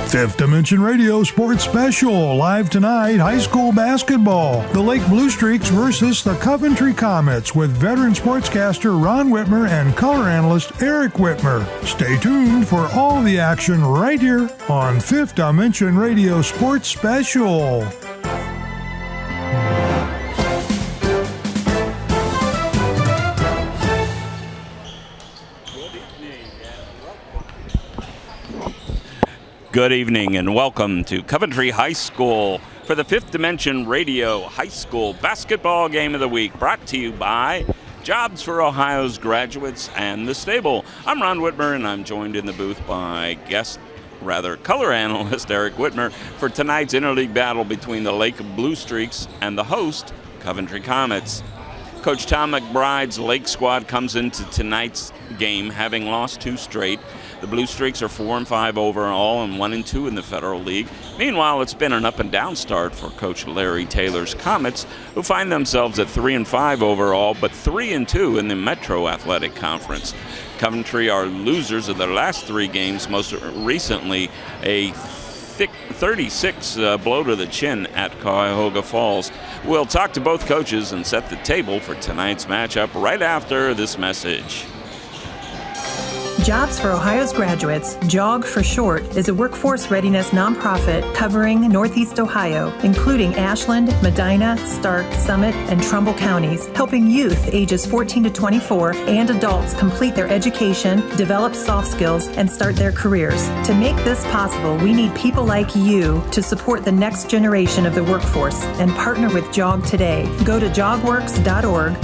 Fifth Dimension Radio Sports Special. Live tonight, high school basketball. The Lake Blue Streaks versus the Coventry Comets with veteran sportscaster Ron Whitmer and color analyst Eric Whitmer. Stay tuned for all the action right here on Fifth Dimension Radio Sports Special. Good evening and welcome to Coventry High School for the Fifth Dimension Radio High School Basketball Game of the Week, brought to you by Jobs for Ohio's Graduates and The Stable. I'm Ron Whitmer, and I'm joined in the booth by color analyst Eric Whitmer for tonight's interleague battle between the Lake Blue Streaks and the host, Coventry Comets. Coach Tom McBride's Lake squad comes into tonight's game having lost 2 straight. The Blue Streaks are 4-5 overall and 1-2 in the Federal League. Meanwhile, it's been an up-and-down start for Coach Larry Taylor's Comets, who find themselves at 3-5 overall, but 3-2 in the Metro Athletic Conference. Coventry are losers of their last 3 games, most recently a thick 36 blow to the chin at Cuyahoga Falls. We'll talk to both coaches and set the table for tonight's matchup right after this message. Jobs for Ohio's Graduates, JOG for short, is a workforce readiness nonprofit covering Northeast Ohio, including Ashland, Medina, Stark, Summit, and Trumbull counties, helping youth ages 14 to 24 and adults complete their education, develop soft skills, and start their careers. To make this possible, we need people like you to support the next generation of the workforce and partner with JOG today. Go to jogworks.org,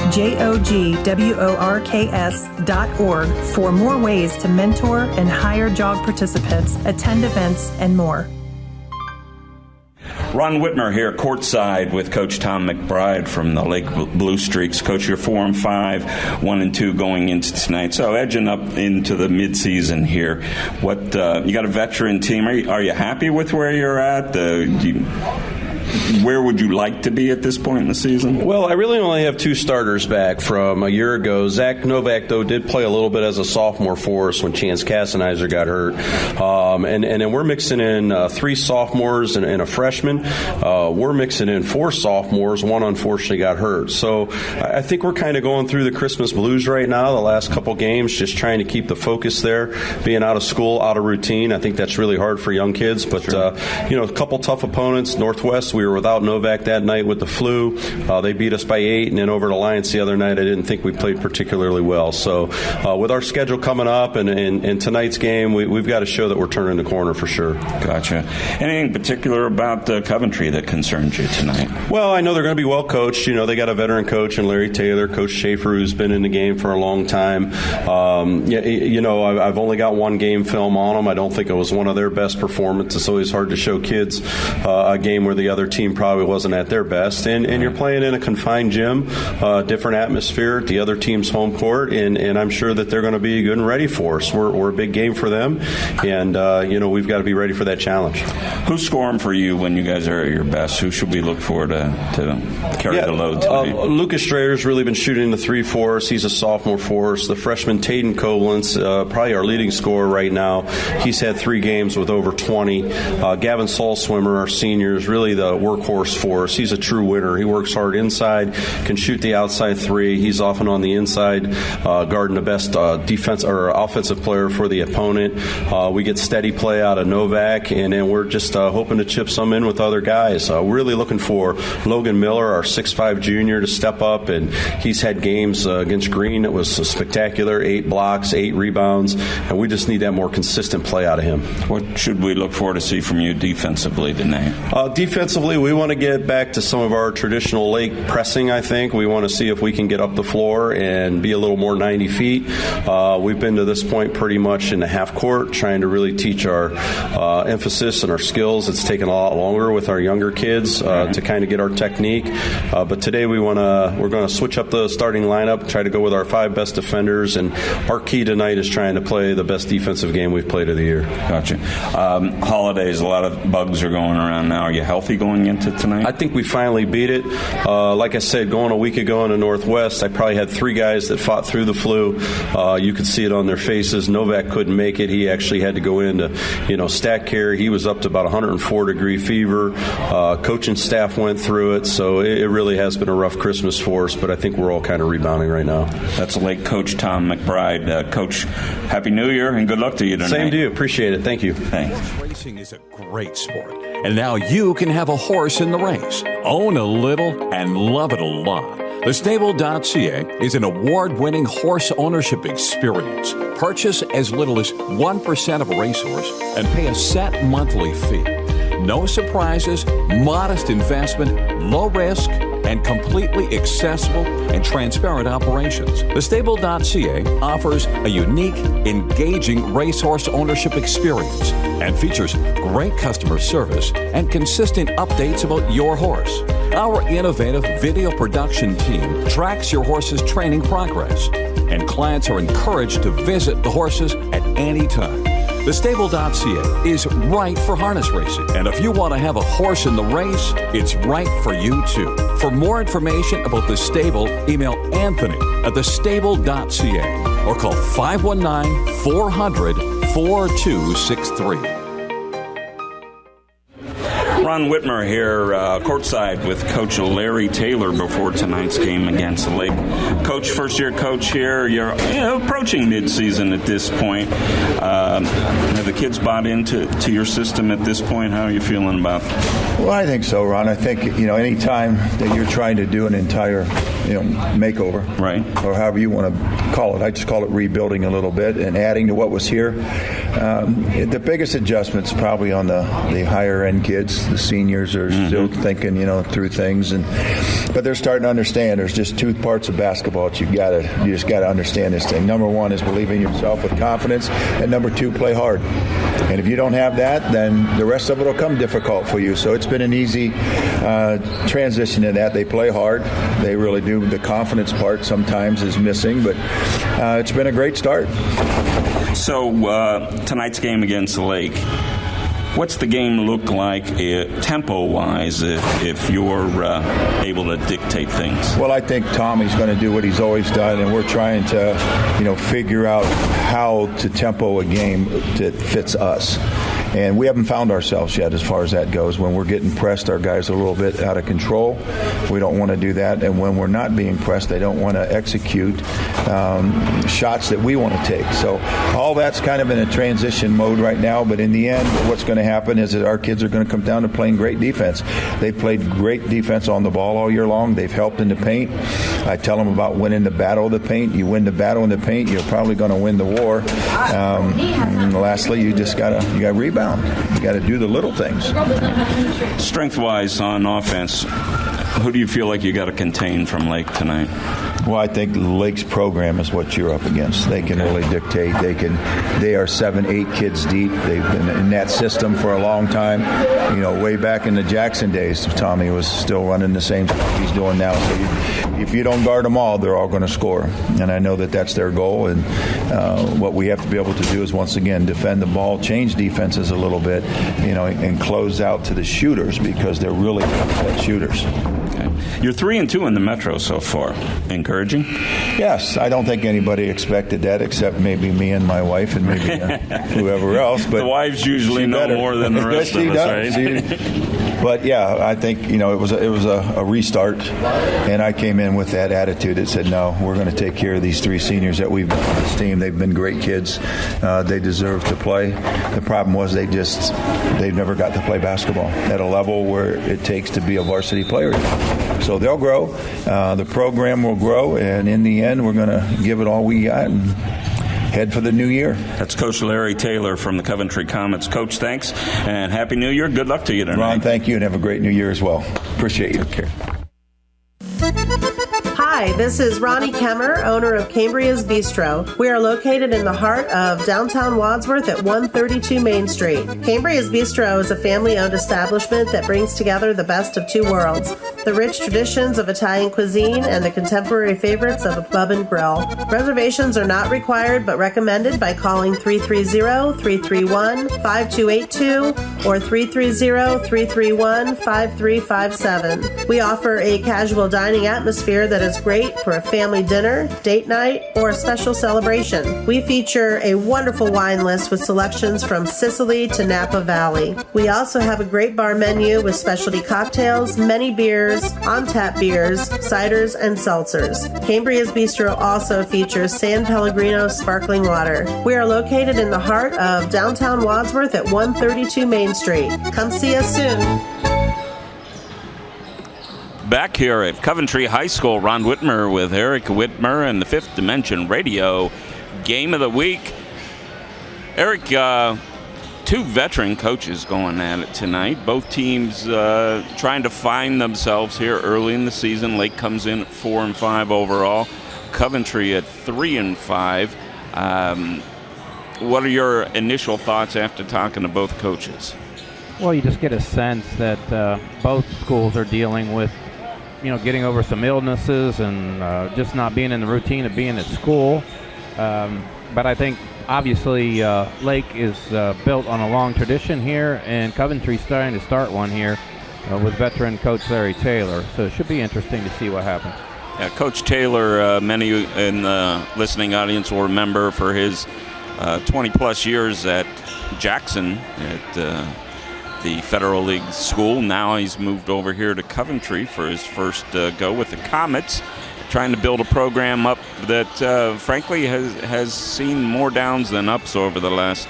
jogworks.org, for more ways to mentor and hire JOG participants, attend events, and more. Ron Whitmer here courtside with Coach Tom McBride from the Lake Blue Streaks. Coach, you're 4-5, 1-2 going into tonight, so edging up into the midseason here. What you got a veteran team. Are you happy with where you're at? Where would you like to be at this point in the season? Well, I really only have 2 starters back from a year ago. Zach Novak, though, did play a little bit as a sophomore for us when Chance Cassanizer got hurt. And then we're mixing in 3 sophomores and a freshman. We're mixing in 4 sophomores. 1 unfortunately got hurt. So I think we're kind of going through the Christmas blues right now, the last couple games, just trying to keep the focus there, being out of school, out of routine. I think that's really hard for young kids. But, sure. A couple tough opponents. Northwest, we were without Novak that night with the flu. They beat us by 8, and then over to Alliance the other night, I didn't think we played particularly well. So with our schedule coming up and tonight's game, we've got to show that we're turning the corner for sure. Gotcha. Anything particular about Coventry that concerns you tonight? Well, I know they're going to be well coached. They got a veteran coach in Larry Taylor, Coach Schaefer, who's been in the game for a long time. I've only got 1 game film on them. I don't think it was one of their best performances. It's always hard to show kids a game where the other team probably wasn't at their best, and you're playing in a confined gym, different atmosphere, the other team's home court, and I'm sure that they're going to be good and ready for us. We're a big game for them, and we've got to be ready for that challenge. Who's scoring for you when you guys are at your best? Who should we look for to carry the load tonight? Lucas Strader's really been shooting the 3 for us. He's a sophomore for us. The freshman Taden Koblenz, probably our leading scorer right now. He's had 3 games with over 20. Gavin Solswimmer, our senior, is really the workhorse for us. He's a true winner. He works hard inside, can shoot the outside 3. He's often on the inside, guarding the best defense or offensive player for the opponent. We get steady play out of Novak, and then we're just hoping to chip some in with other guys. We're really looking for Logan Miller, our 6'5 junior, to step up, and he's had games against Green that was spectacular, 8 blocks, 8 rebounds, and we just need that more consistent play out of him. What should we look for to see from you defensively tonight? Defensively, we want to get back to some of our traditional Lake pressing, I think. We want to see if we can get up the floor and be a little more 90 feet. We've been to this point pretty much in the half court, trying to really teach our emphasis and our skills. It's taken a lot longer with our younger kids to kind of get our technique. But today we're going to switch up the starting lineup, try to go with our 5 best defenders, and our key tonight is trying to play the best defensive game we've played of the year. Gotcha. Holidays, a lot of bugs are going around now. Are you healthy going going into tonight? I think we finally beat it. Like I said, going a week ago in the Northwest, I probably had 3 guys that fought through the flu. You could see it on their faces. Novak couldn't make it. He actually had to go into, stat care. He was up to about 104-degree fever. Coaching staff went through it, so it really has been a rough Christmas for us, but I think we're all kind of rebounding right now. That's Lake coach Tom McBride. Coach, Happy New Year and good luck to you tonight. Same to you. Appreciate it. Thank you. Thanks. Racing is a great sport, and now you can have a horse in the race, own a little, and love it a lot. Thestable.ca is an award-winning horse ownership experience. Purchase as little as 1% of a racehorse and pay a set monthly fee. No surprises, modest investment, low risk, and completely accessible and transparent operations. Thestable.ca offers a unique, engaging racehorse ownership experience and features great customer service and consistent updates about your horse. Our innovative video production team tracks your horse's training progress, and clients are encouraged to visit the horses at any time. Thestable.ca is right for harness racing, and if you want to have a horse in the race, it's right for you too. For more information about The Stable, email Anthony at thestable.ca or call 519-400-4263. Ron Whitmer here, courtside with Coach Larry Taylor before tonight's game against the Lake. Coach, first-year coach here. You're approaching mid-season at this point. Have the kids bought into your system at this point? How are you feeling about it? Well, I think so, Ron. I think, any time that you're trying to do an entire, makeover, right, or however you want to call it, I just call it rebuilding a little bit and adding to what was here. The biggest adjustment's probably on the higher-end kids. The seniors are still thinking, through things, but they're starting to understand there's just 2 parts of basketball that you just got to understand this thing. Number 1 is believe in yourself with confidence, and number 2, play hard. And if you don't have that, then the rest of it will come difficult for you. So it's been an easy transition to that. They play hard. They really do. The confidence part sometimes is missing, but it's been a great start. So tonight's game against the Lake, what's the game look like tempo-wise if you're able to dictate things? Well, I think Tommy's going to do what he's always done, and we're trying to, figure out how to tempo a game that fits us. And we haven't found ourselves yet as far as that goes. When we're getting pressed, our guys are a little bit out of control. We don't want to do that. And when we're not being pressed, they don't want to execute shots that we want to take. So all that's kind of in a transition mode right now. But in the end, what's going to happen is that our kids are going to come down to playing great defense. They've played great defense on the ball all year long. They've helped in the paint. I tell them about winning the battle of the paint. You win the battle in the paint, you're probably going to win the war. And lastly, you got to rebound. You got to do the little things. Strength-wise on offense, who do you feel like you got to contain from Lake tonight? Well, I think Lake's program is what you're up against. They can really dictate. They are 7-8 kids deep. They've been in that system for a long time. Way back in the Jackson days, Tommy was still running the same stuff he's doing now. So if you don't guard them all, they're all going to score. And I know that that's their goal. And what we have to be able to do is, once again, defend the ball, change defenses a little bit, and close out to the shooters, because they're really good shooters. Okay. You're 3-2 in the Metro so far. Encouraging? Yes. I don't think anybody expected that except maybe me and my wife and maybe whoever else. But the wives usually know more than the rest of us, right? But yeah, I think it was a restart, and I came in with that attitude that said, no, we're going to take care of these 3 seniors that we've got on this team. They've been great kids. They deserve to play. The problem was they've never got to play basketball at a level where it takes to be a varsity player. So they'll grow. The program will grow, and in the end, we're going to give it all we got and head for the new year. That's Coach Larry Taylor from the Coventry Comets. Coach, thanks, and Happy New Year. Good luck to you tonight. Ron, thank you, and have a great new year as well. Appreciate you. Take care. Hi, this is Ronnie Kemmer, owner of Cambria's Bistro. We are located in the heart of downtown Wadsworth at 132 Main Street. Cambria's Bistro is a family-owned establishment that brings together the best of 2 worlds. the rich traditions of Italian cuisine, and the contemporary favorites of a pub and grill. Reservations are not required but recommended by calling 330-331-5282 or 330-331-5357. We offer a casual dining atmosphere that is great for a family dinner, date night, or a special celebration. We feature a wonderful wine list with selections from Sicily to Napa Valley. We also have a great bar menu with specialty cocktails, many beers, on-tap beers, ciders, and seltzers. Cambria's Bistro also features San Pellegrino sparkling water. We are located in the heart of downtown Wadsworth at 132 Main Street. Come see us soon. Back here at Coventry High School, Ron Whitmer with Eric Whitmer and the Fifth Dimension Radio Game of the Week. Eric, two veteran coaches going at it tonight. Both teams trying to find themselves here early in the season. Lake comes in at 4-5 overall. Coventry at 3-5. What are your initial thoughts after talking to both coaches? Well, you just get a sense that both schools are dealing with, getting over some illnesses and just not being in the routine of being at school. But I think obviously Lake is built on a long tradition here, and Coventry's starting to start one here with veteran coach Larry Taylor. So it should be interesting to see what happens. Yeah, Coach Taylor, many in the listening audience will remember for his 20-plus years at Jackson at the Federal League school. Now he's moved over here to Coventry for his first go with the Comets, trying to build a program up that, frankly, has seen more downs than ups over the last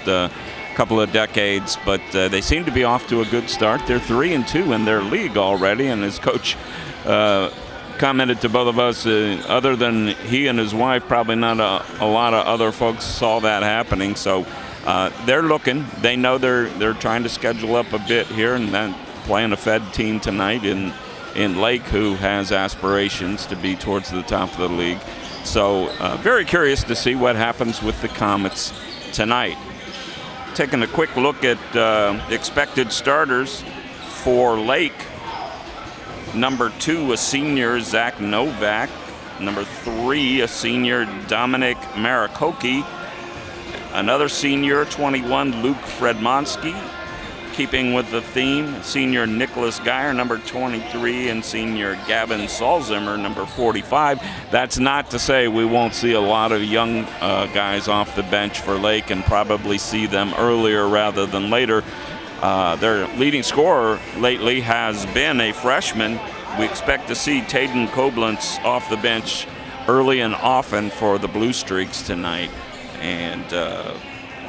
couple of decades. But they seem to be off to a good start. They're 3-2 in their league already, and his coach commented to both of us, other than he and his wife, probably not a lot of other folks saw that happening. So they're looking. They know they're trying to schedule up a bit here, and then playing a Fed team tonight in Lake, who has aspirations to be towards the top of the league. So very curious to see what happens with the Comets tonight. Taking a quick look at expected starters for Lake. Number 2, a senior, Zach Novak. Number 3, a senior, Dominic Marakoki. Another senior, 21, Luke Fredmonsky. Keeping with the theme, senior Nicholas Geyer, number 23, and senior Gavin Salzimmer, number 45. That's not to say we won't see a lot of young guys off the bench for Lake, and probably see them earlier rather than later. Their leading scorer lately has been a freshman. We expect to see Tayden Koblenz off the bench early and often for the Blue Streaks tonight. And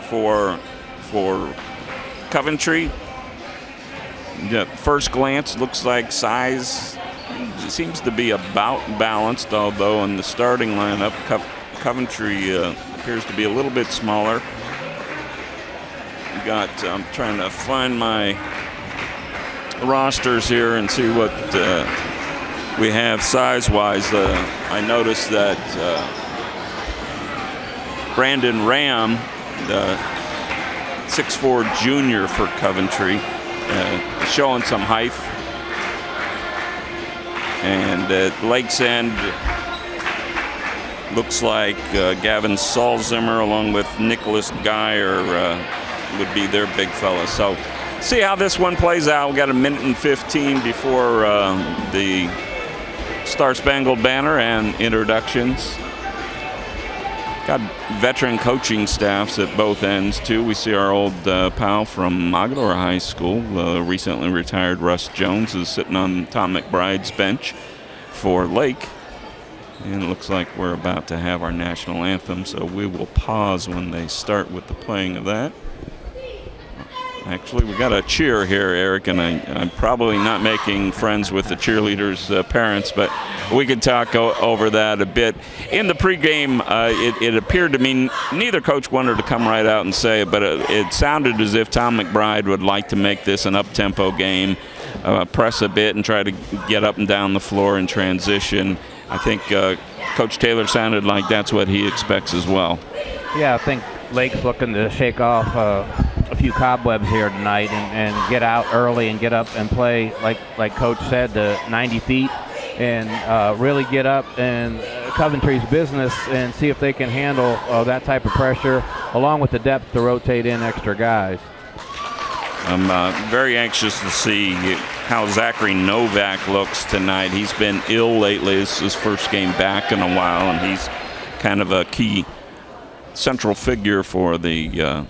for Coventry, the first glance looks like size seems to be about balanced, although in the starting lineup, Coventry appears to be a little bit smaller. I'm trying to find my rosters here and see what we have size-wise. I noticed that Brandon Ram, the 6'4" junior for Coventry, showing some height. And at Lake's End, looks like Gavin Salzimmer along with Nicholas Geyer would be their big fella. So see how this one plays out. We've got a minute and 15 before the Star Spangled Banner and introductions. Got veteran coaching staffs at both ends, too. We see our old pal from Mogadore High School, recently retired Russ Jones, is sitting on Tom McBride's bench for Lake. And it looks like we're about to have our national anthem, so we will pause when they start with the playing of that. Actually, we got a cheer here, Eric, and I'm probably not making friends with the cheerleaders' parents, but we could talk over that a bit. In the pregame, it appeared to me neither coach wanted to come right out and say it, but it sounded as if Tom McBride would like to make this an up-tempo game, press a bit and try to get up and down the floor in transition. I think Coach Taylor sounded like that's what he expects as well. Yeah, I think Lake's looking to shake off a a few cobwebs here tonight and get out early and get up and play, like Coach said, to 90 feet and really get up and Coventry's business and see if they can handle that type of pressure, along with the depth to rotate in extra guys. I'm very anxious to see how Zachary Novak looks tonight. He's been ill lately. This is his first game back in a while, and he's kind of a key central figure for the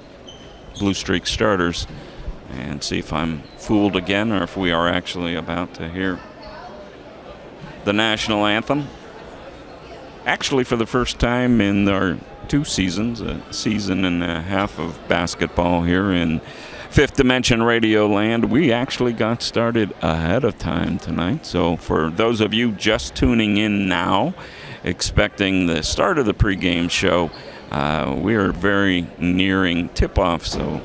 Blue Streak starters. And see if I'm fooled again or if we are actually about to hear the national anthem. Actually, for the first time in our 2 seasons, a season and a half of basketball here in Fifth Dimension Radio Land, we actually got started ahead of time tonight. So for those of you just tuning in now, expecting the start of the pregame show, we are very nearing tip-off. So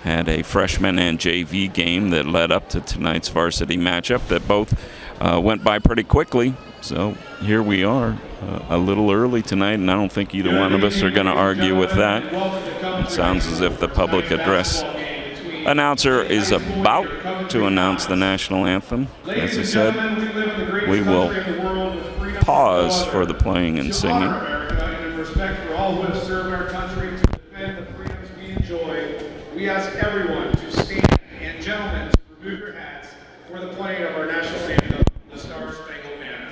had a freshman and JV game that led up to tonight's varsity matchup that both went by pretty quickly. So here we are, a little early tonight, and I don't think either one of us are going to argue with that. It sounds as if the public address announcer is about to announce the national anthem. As I said, we will pause for the playing and singing. In respect for all who have served our country to defend the freedoms we enjoy, we ask everyone to stand, and gentlemen, to remove your hats for the playing of our national anthem, the Star Spangled Banner.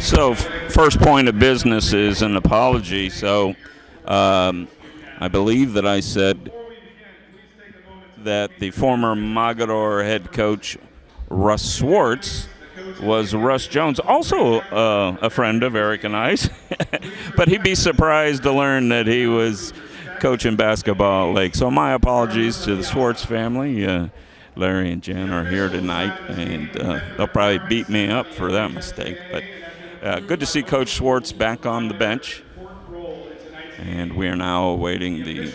So first point of business is an apology. So I believe that I said that the former Mogador head coach Russ Swartz was Russ Jones, also a friend of Eric and I's. But he'd be surprised to learn that he was coaching basketball at Lake. So my apologies to the Swartz family. Larry and Jen are here tonight, and they'll probably beat me up for that mistake. But good to see Coach Swartz back on the bench. And we are now awaiting the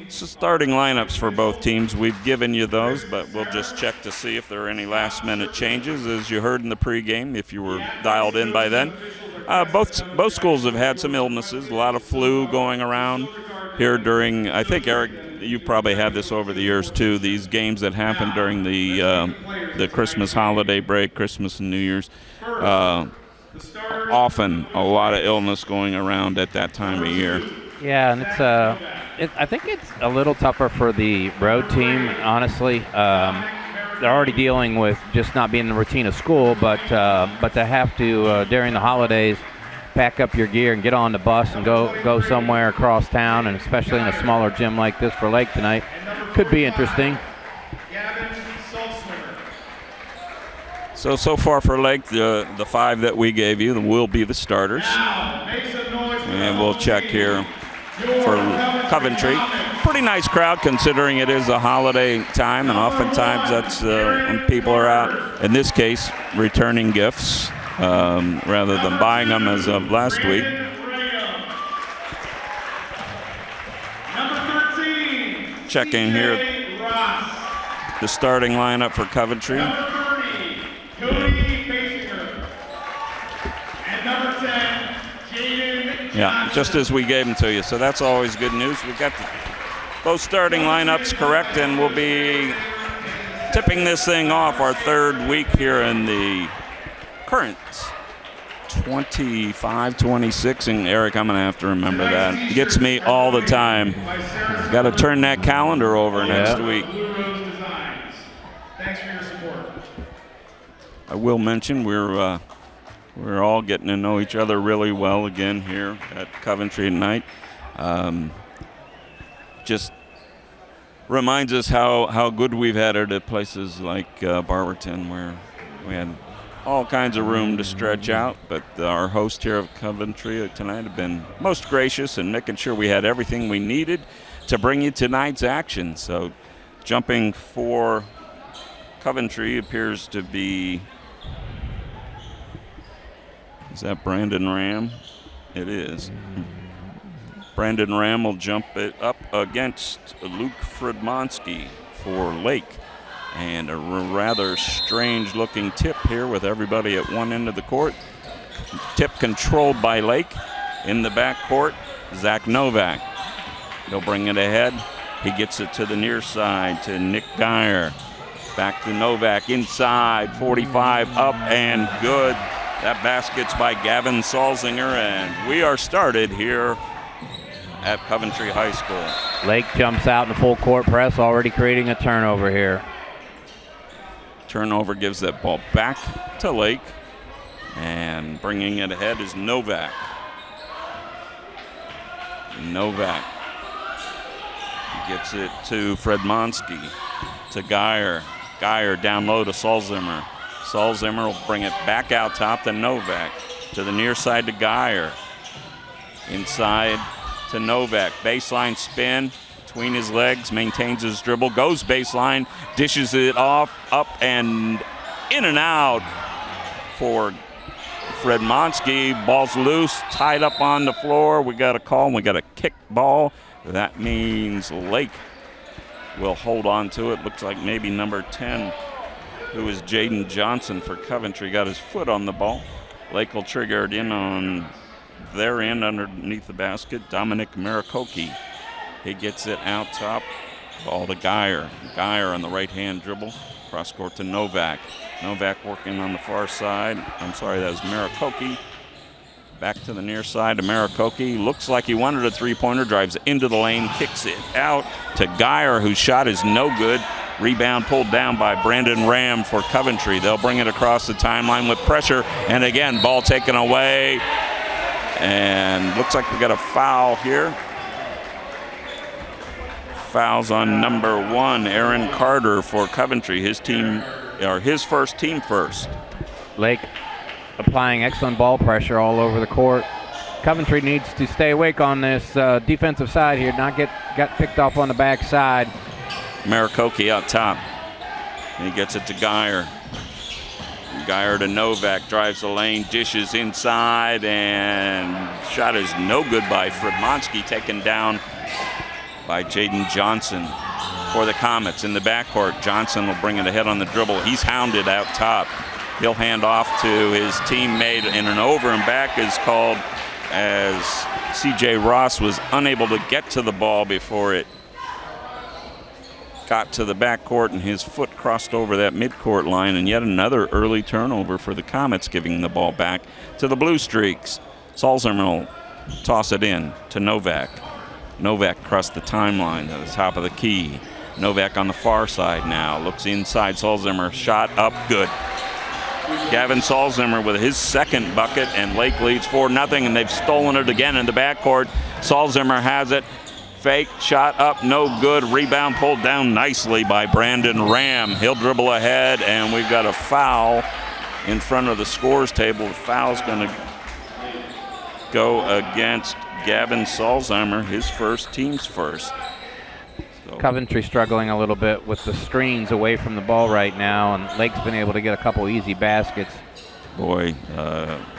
starting lineups for both teams. We've given you those, but we'll just check to see if there are any last-minute changes. As you heard in the pregame, if you were dialed in by then, both schools have had some illnesses, a lot of flu going around here during, I think, Eric, you probably had this over the years too, these games that happen during the Christmas holiday break, Christmas and New Year's. Often a lot of illness going around at that time of year. Yeah, and I think it's a little tougher for the road team, honestly. They're already dealing with just not being in the routine of school, but to have to, during the holidays, pack up your gear and get on the bus and go somewhere across town, and especially in a smaller gym like this for Lake tonight, could be interesting. So far for Lake, the 5 that we gave you will be the starters. And we'll check here for Coventry. Pretty nice crowd considering it is a holiday time, and oftentimes that's when people are out, in this case, returning gifts rather than buying them as of last week. Checking here the starting lineup for Coventry. Yeah, just as we gave them to you. So that's always good news. We got both starting lineups correct, and we'll be tipping this thing off our third week here in the current 25-26. And Eric, I'm going to have to remember that. It gets me all the time. Got to turn that calendar over next week. Thanks for your support. I will mention we're all getting to know each other really well again here at Coventry tonight. Just reminds us how good we've had it at places like Barberton, where we had all kinds of room to stretch out. But our host here of Coventry tonight have been most gracious in making sure we had everything we needed to bring you tonight's action. So jumping for Coventry appears to be, is that Brandon Ram? It is. Brandon Ram will jump it up against Luke Fredmonsky for Lake. And a rather strange-looking tip here with everybody at one end of the court. Tip controlled by Lake. In the back court, Zach Novak. He'll bring it ahead. He gets it to the near side to Nick Geyer. Back to Novak inside, 45 up and good. That basket's by Gavin Salzinger, and we are started here at Coventry High School. Lake jumps out in the full court press, already creating a turnover here. Turnover gives that ball back to Lake, and bringing it ahead is Novak. Novak gets it to Fredmonsky, to Geyer. Geyer down low to Salzimmer. Salzimmer will bring it back out top to Novak. To the near side to Geyer. Inside to Novak. Baseline spin between his legs, maintains his dribble, goes baseline, dishes it off, up and in and out for Fredmonsky. Ball's loose, tied up on the floor. We got a call, and we got a kick ball. That means Lake will hold on to it. Looks like maybe number 10, who is Jaden Johnson for Coventry, got his foot on the ball. Lake will trigger it in on their end underneath the basket. Dominic Marikoki. He gets it out top. Ball to Geyer. Geyer on the right-hand dribble. Cross court to Novak. Novak working on the far side. I'm sorry, that was Marikoki. Back to the near side to Marikoki. Looks like he wanted a three-pointer. Drives into the lane. Kicks it out to Geyer, whose shot is no good. Rebound pulled down by Brandon Ram for Coventry. They'll bring it across the timeline with pressure. And again, ball taken away. And looks like we got a foul here. Fouls on number 1, Aaron Carter for Coventry. His team, or his first team first. Lake applying excellent ball pressure all over the court. Coventry needs to stay awake on this defensive side here, not got picked off on the back side. Marikoki out top. He gets it to Geyer. Geyer to Novak, drives the lane, dishes inside, and shot is no good by Fredmonsky, taken down by Jaden Johnson for the Comets. In the backcourt, Johnson will bring it ahead on the dribble. He's hounded out top. He'll hand off to his teammate, and an over and back is called as C.J. Ross was unable to get to the ball before it got to the backcourt, and his foot crossed over that midcourt line, and yet another early turnover for the Comets, giving the ball back to the Blue Streaks. Salzman will toss it in to Novak. Novak crossed the timeline to the top of the key. Novak on the far side now. Looks inside. Salzimmer shot up good. Gavin Salzimmer with his second bucket, and Lake leads 4-0, and they've stolen it again in the backcourt. Salzimmer has it. Fake shot up, no good. Rebound pulled down nicely by Brandon Ram. He'll dribble ahead, and we've got a foul in front of the scores table. The foul's going to go against Gavin Salzheimer, his first, team's first. So Coventry struggling a little bit with the screens away from the ball right now, and Lake's been able to get a couple easy baskets. Boy,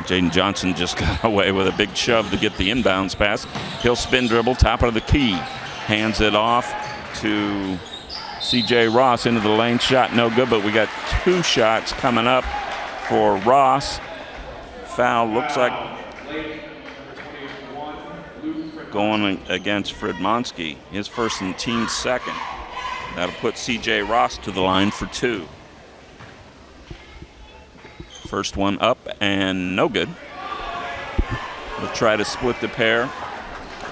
Jaden Johnson just got away with a big shove to get the inbounds pass. He'll spin dribble, top of the key. Hands it off to C.J. Ross into the lane. Shot no good, but we got 2 shots coming up for Ross. Foul looks like going against Fredmonsky, his first and team second. That'll put C.J. Ross to the line for 2. First one up and no good. We'll try to split the pair.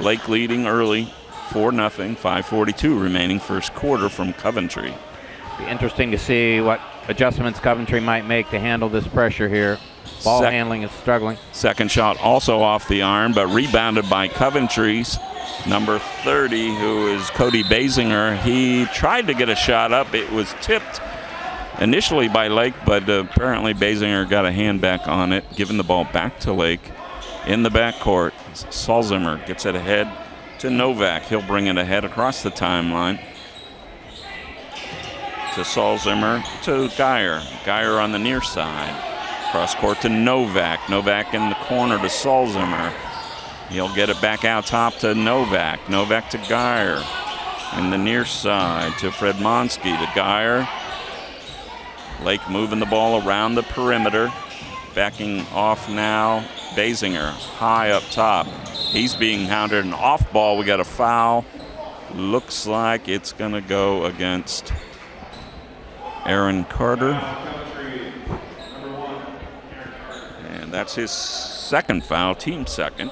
Lake leading early, 4-0, 5:42 remaining first quarter from Coventry. Be interesting to see what adjustments Coventry might make to handle this pressure here. Ball handling is struggling. Second shot also off the arm, but rebounded by Coventry's number 30, who is Cody Basinger. He tried to get a shot up. It was tipped initially by Lake, but apparently Basinger got a hand back on it, giving the ball back to Lake in the backcourt. Salzimmer gets it ahead to Novak. He'll bring it ahead across the timeline to Salzimmer to Geyer. Geyer on the near side. Cross court to Novak. Novak in the corner to Salzimmer. He'll get it back out top to Novak. Novak to Geyer. In the near side to Fredmonsky to Geyer. Lake moving the ball around the perimeter. Backing off now. Basinger high up top. He's being hounded. An off ball. We got a foul. Looks like it's going to go against Aaron Carter. And that's his second foul, team second.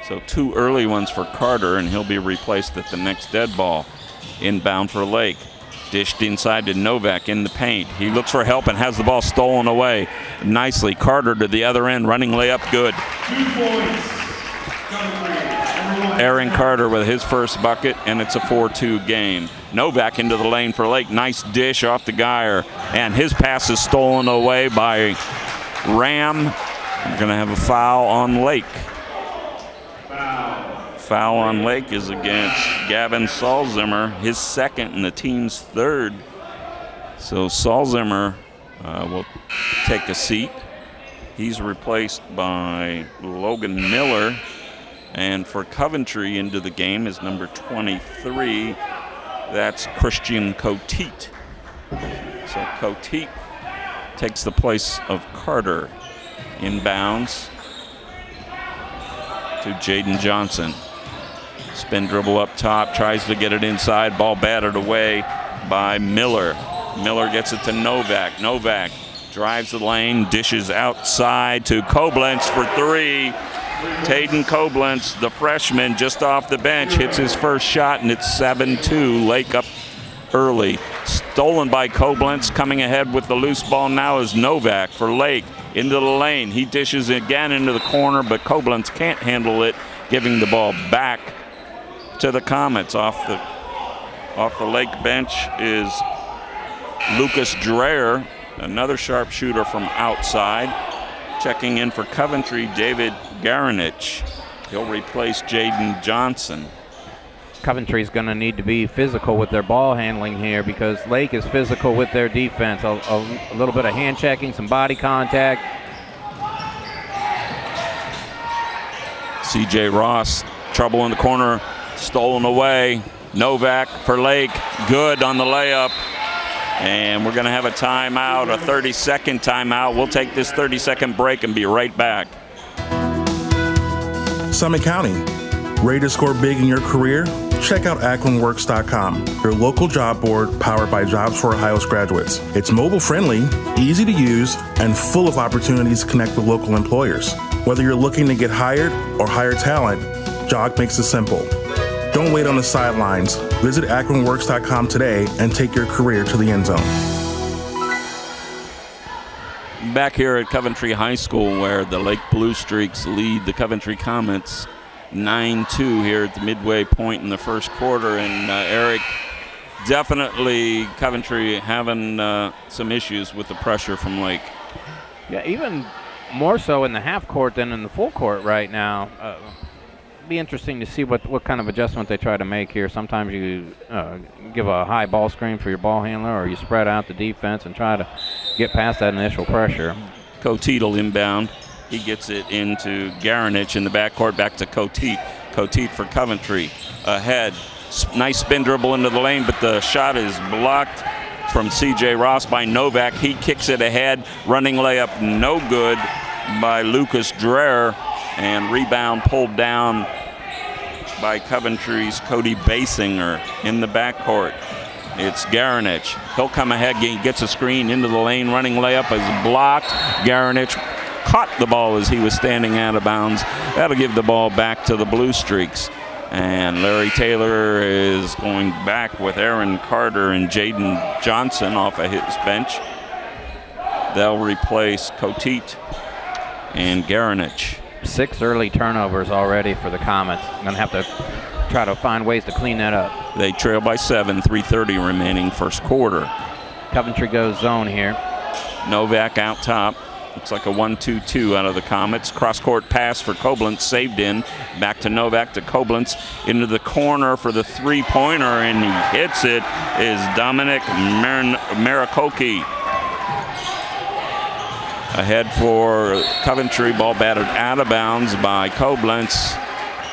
So 2 early ones for Carter, and he'll be replaced at the next dead ball. Inbound for Lake. Dished inside to Novak in the paint. He looks for help and has the ball stolen away nicely. Carter to the other end, running layup, good. 2 points. Aaron Carter with his first bucket, and it's a 4-2 game. Novak into the lane for Lake. Nice dish off the Geyer, and his pass is stolen away by Ram. We're going to have a foul on Lake. Foul on Lake is against Gavin Salzimmer, his second and the team's third. So Salzimmer will take a seat. He's replaced by Logan Miller. And for Coventry into the game is number 23. That's Christian Coteet. So Coteet takes the place of Carter. Inbounds to Jaden Johnson. Spin dribble up top, tries to get it inside. Ball batted away by Miller. Miller gets it to Novak. Novak drives the lane, dishes outside to Koblenz for 3. Tayden Koblenz, the freshman, just off the bench, hits his first shot, and it's 7-2. Lake up early. Stolen by Koblenz. Coming ahead with the loose ball now is Novak for Lake. Into the lane. He dishes again into the corner, but Koblenz can't handle it, giving the ball back to the Comets. Off the Lake bench is Lucas Dreher, another sharpshooter from outside. Checking in for Coventry, David Garanich. He'll replace Jaden Johnson. Coventry's going to need to be physical with their ball handling here because Lake is physical with their defense. A little bit of hand checking, some body contact. C.J. Ross, trouble in the corner, stolen away. Novak for Lake, good on the layup. And we're going to have a timeout, a 30-second timeout. We'll take this 30-second break and be right back. Summit County. Ready to score big in your career? Check out AkronWorks.com, your local job board powered by Jobs for Ohio's graduates. It's mobile friendly, easy to use, and full of opportunities to connect with local employers. Whether you're looking to get hired or hire talent, JOG makes it simple. Don't wait on the sidelines. Visit AkronWorks.com today and take your career to the end zone. Back here at Coventry High School, where the Lake Blue Streaks lead the Coventry Comets 9-2 here at the midway point in the first quarter. And Eric, definitely Coventry having some issues with the pressure from Lake. Yeah, even more so in the half court than in the full court right now. Be interesting to see what kind of adjustment they try to make here. Sometimes you give a high ball screen for your ball handler, or you spread out the defense and try to get past that initial pressure. Coteet will inbound. He gets it into Garanich in the backcourt, back to Coteet. Coteet for Coventry. Ahead. Nice spin dribble into the lane, but the shot is blocked from C.J. Ross by Novak. He kicks it ahead. Running layup no good by Lucas Dreher. And rebound pulled down by Coventry's Cody Basinger in the backcourt. It's Garanich. He'll come ahead, gets a screen into the lane. Running layup is blocked. Garanich caught the ball as he was standing out of bounds. That'll give the ball back to the Blue Streaks. And Larry Taylor is going back with Aaron Carter and Jaden Johnson off of his bench. They'll replace Coteet and Garanich. 6 early turnovers already for the Comets. Going to have to try to find ways to clean that up. They trail by 7, 3:30 remaining first quarter. Coventry goes zone here. Novak out top. Looks like a 1-2-2 out of the Comets. Cross-court pass for Koblenz, saved in. Back to Novak to Koblenz. Into the corner for the three-pointer, and he hits it, is Dominic Marikoki. Ahead for Coventry, ball batted out of bounds by Koblenz.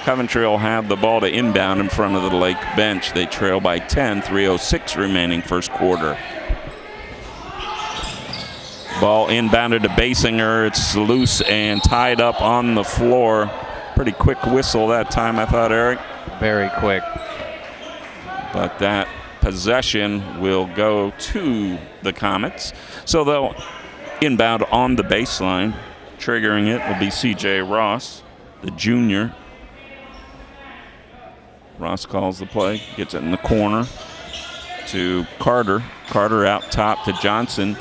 Coventry will have the ball to inbound in front of the Lake bench. They trail by 10, 3:06 remaining first quarter. Ball inbounded to Basinger. It's loose and tied up on the floor. Pretty quick whistle that time, I thought, Eric. Very quick. But that possession will go to the Comets. So they'll inbound on the baseline. Triggering it will be C.J. Ross, the junior. Ross calls the play, gets it in the corner to Carter. Carter out top to Johnson.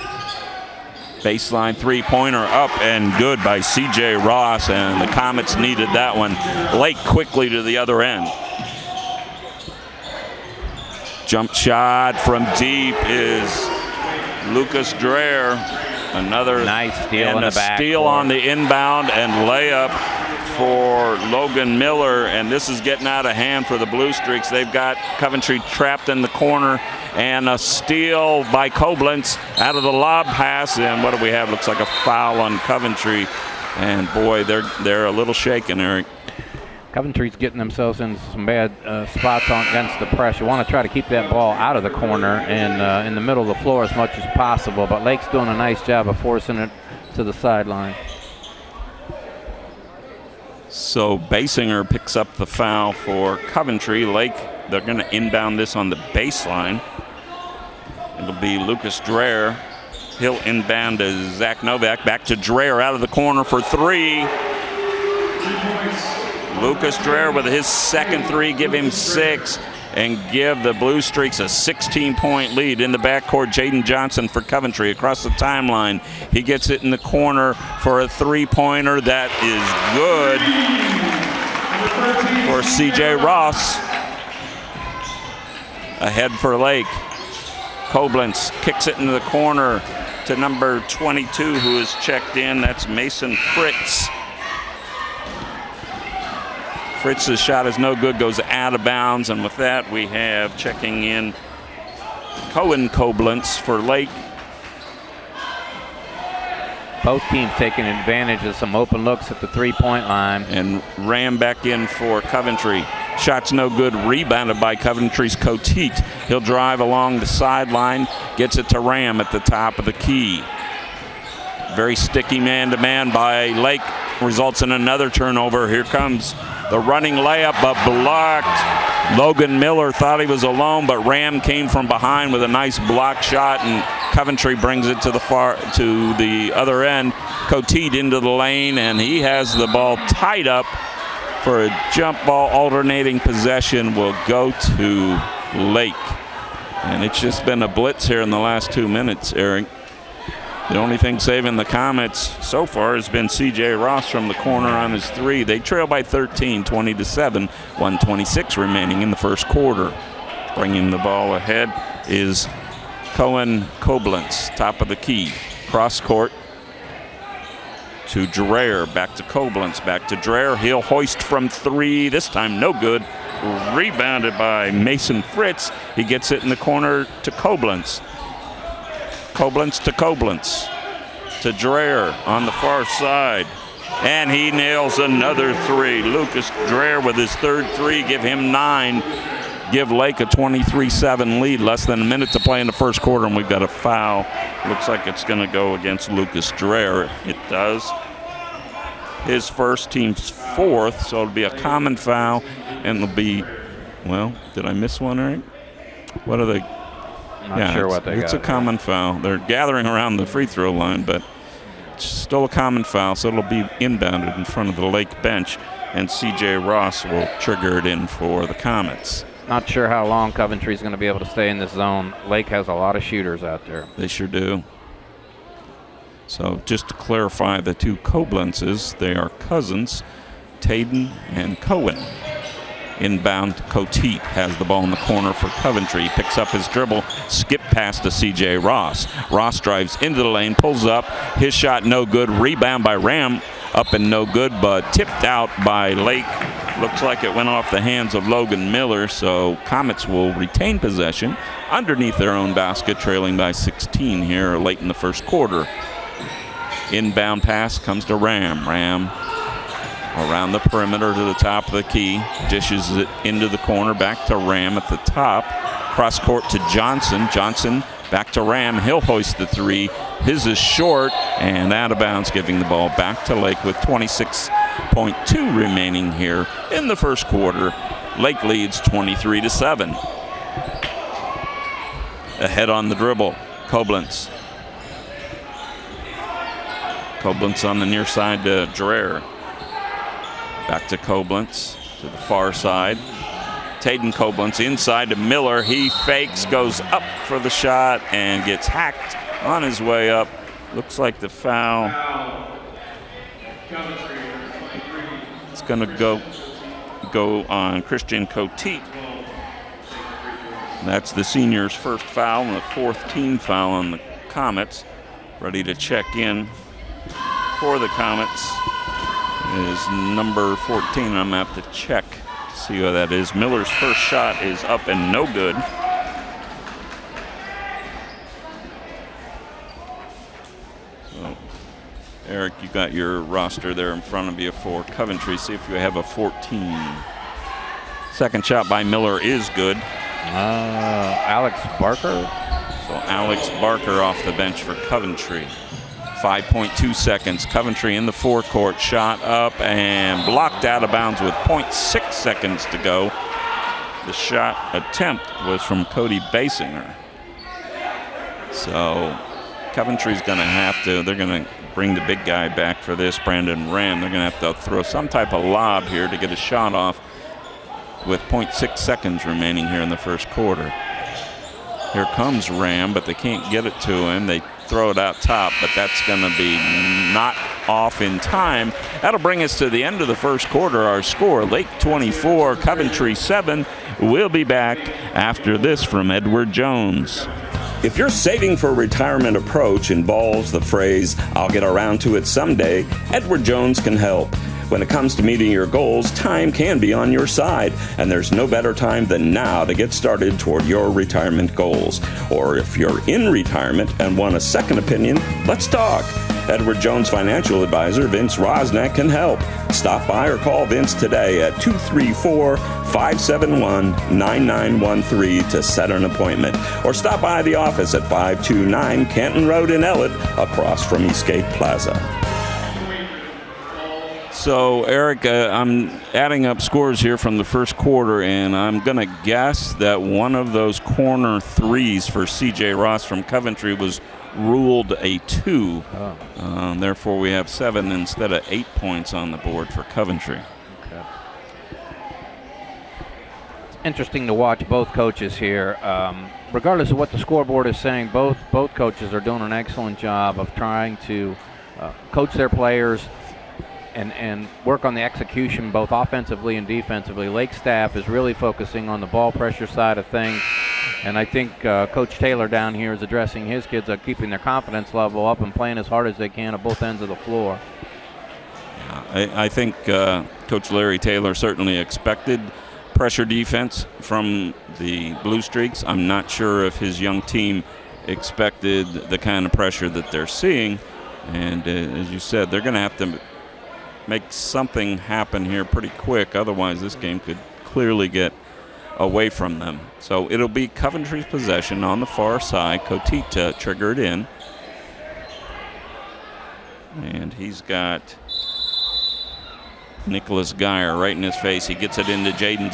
Baseline three-pointer up and good by C.J. Ross, and the Comets needed that one. Lake quickly to the other end. Jump shot from deep is Lucas Dreher. Another nice steal in the back. Steal on the inbound and layup for Logan Miller, and this is getting out of hand for the Blue Streaks. They've got Coventry trapped in the corner, and a steal by Koblenz out of the lob pass, and what do we have? Looks like a foul on Coventry, and boy, they're a little shaken, Eric. Coventry's getting themselves in some bad spots against the press. You want to try to keep that ball out of the corner and in the middle of the floor as much as possible, but Lake's doing a nice job of forcing it to the sideline. So Basinger picks up the foul for Coventry. Lake, they're going to inbound this on the baseline. It'll be Lucas Dreher. He'll inbound to Zach Novak. Back to Dreher out of the corner for three. Lucas Dreher with his second three, give him 6 and give the Blue Streaks a 16-point lead. In the backcourt, Jaden Johnson for Coventry across the timeline. He gets it in the corner for a three-pointer. That is good for C.J. Ross. Ahead for Lake. Koblenz kicks it into the corner to number 22, who is checked in. That's Mason Fritz. Fritz's shot is no good, goes out of bounds, and with that we have checking in Cohen Koblenz for Lake. Both teams taking advantage of some open looks at the three-point line. And Ram back in for Coventry. Shot's no good, rebounded by Coventry's Coteet. He'll drive along the sideline, gets it to Ram at the top of the key. Very sticky man-to-man by Lake, results in another turnover. Here comes the running layup, but blocked. Logan Miller thought he was alone, but Ram came from behind with a nice block shot, and Coventry brings it to the other end. Coteet into the lane, and he has the ball tied up for a jump ball. Alternating possession will go to Lake. And it's just been a blitz here in the last 2 minutes, Eric. The only thing saving the Comets so far has been C.J. Ross from the corner on his three. They trail by 13, 20-7, 1:26 remaining in the first quarter. Bringing the ball ahead is Cohen Koblenz, top of the key. Cross court to Dreher, back to Koblenz, back to Dreher. He'll hoist from three, this time no good. Rebounded by Mason Fritz. He gets it in the corner to Koblenz. Koblenz to Dreher on the far side. And he nails another three. Lucas Dreher with his third three, give him 9. Give Lake a 23-7 lead. Less than a minute to play in the first quarter, and we've got a foul. Looks like it's going to go against Lucas Dreher. It does. his first, team's fourth, so it'll be a common foul, and it'll be, well, did I miss one, Eric? What are they? Not sure what they got. It's a common foul. They're gathering around the free throw line, but it's still a common foul, so it'll be inbounded in front of the Lake bench, and C.J. Ross will trigger it in for the Comets. Not sure how long Coventry's going to be able to stay in this zone. Lake has a lot of shooters out there. They sure do. So just to clarify the two Koblentzes, they are cousins, Taden and Cohen. Inbound, Coteet has the ball in the corner for Coventry. He picks up his dribble, skip pass to C.J. Ross. Ross drives into the lane, pulls up. His shot no good. Rebound by Ram, up and no good, but tipped out by Lake. Looks like it went off the hands of Logan Miller, so Comets will retain possession underneath their own basket, trailing by 16 here late in the first quarter. Inbound pass comes to Ram. Ram around the perimeter to the top of the key, dishes it into the corner, back to Ram at the top. Cross court to Johnson. Johnson back to Ram. He'll hoist the three. His is short and out of bounds, giving the ball back to Lake with 26.2 remaining here in the first quarter. Lake leads 23-7. Ahead on the dribble, Koblenz. Koblenz on the near side to Dreher. Back to Koblenz to the far side. Taden Koblenz inside to Miller. He fakes, goes up for the shot, and gets hacked on his way up. Looks like the foul. It's going to go on Christian Coteet. That's the senior's first foul and the fourth team foul on the Comets. Ready to check in for the Comets is number 14. I'm going to have to check to see who that is. Miller's first shot is up and no good. So, Eric, you got your roster there in front of you for Coventry. See if you have a 14. Second shot by Miller is good. Alex Barker. So Alex Barker off the bench for Coventry. 5.2 seconds. Coventry in the forecourt. Shot up and blocked out of bounds with 0.6 seconds to go. The shot attempt was from Cody Basinger. So Coventry's going to have to, they're going to bring the big guy back for this, Brandon Ram. They're going to have to throw some type of lob here to get a shot off with 0.6 seconds remaining here in the first quarter. Here comes Ram, but they can't get it to him. They throw it out top, but that's going to be not off in time. That'll bring us to the end of the first quarter. Our score, Lake 24, Coventry 7. We'll be back after this from Edward Jones. If your saving for retirement approach involves the phrase, "I'll get around to it someday," Edward Jones can help. When it comes to meeting your goals, time can be on your side, and there's no better time than now to get started toward your retirement goals. Or if you're in retirement and want a second opinion, let's talk. Edward Jones financial advisor Vince Rosnack can help. Stop by or call Vince today at 234-571-9913 to set an appointment. Or stop by the office at 529 Canton Road in Ellett, across from Eastgate Plaza. So, Eric, I'm adding up scores here from the first quarter, and I'm going to guess that one of those corner threes for C.J. Ross from Coventry was ruled a 2. Therefore, we have 7 instead of 8 points on the board for Coventry. Okay. It's interesting to watch both coaches here. Regardless of what the scoreboard is saying, both coaches are doing an excellent job of trying to coach their players and work on the execution both offensively and defensively. Lake staff is really focusing on the ball pressure side of things, and I think Coach Taylor down here is addressing his kids on keeping their confidence level up and playing as hard as they can at both ends of the floor. I think Coach Larry Taylor certainly expected pressure defense from the Blue Streaks. I'm not sure if his young team expected the kind of pressure that they're seeing, and as you said, they're going to have to make something happen here pretty quick. Otherwise, this game could clearly get away from them. So it'll be Coventry's possession on the far side. Coteet triggered in. And he's got Nicholas Geyer right in his face. He gets it into Jaden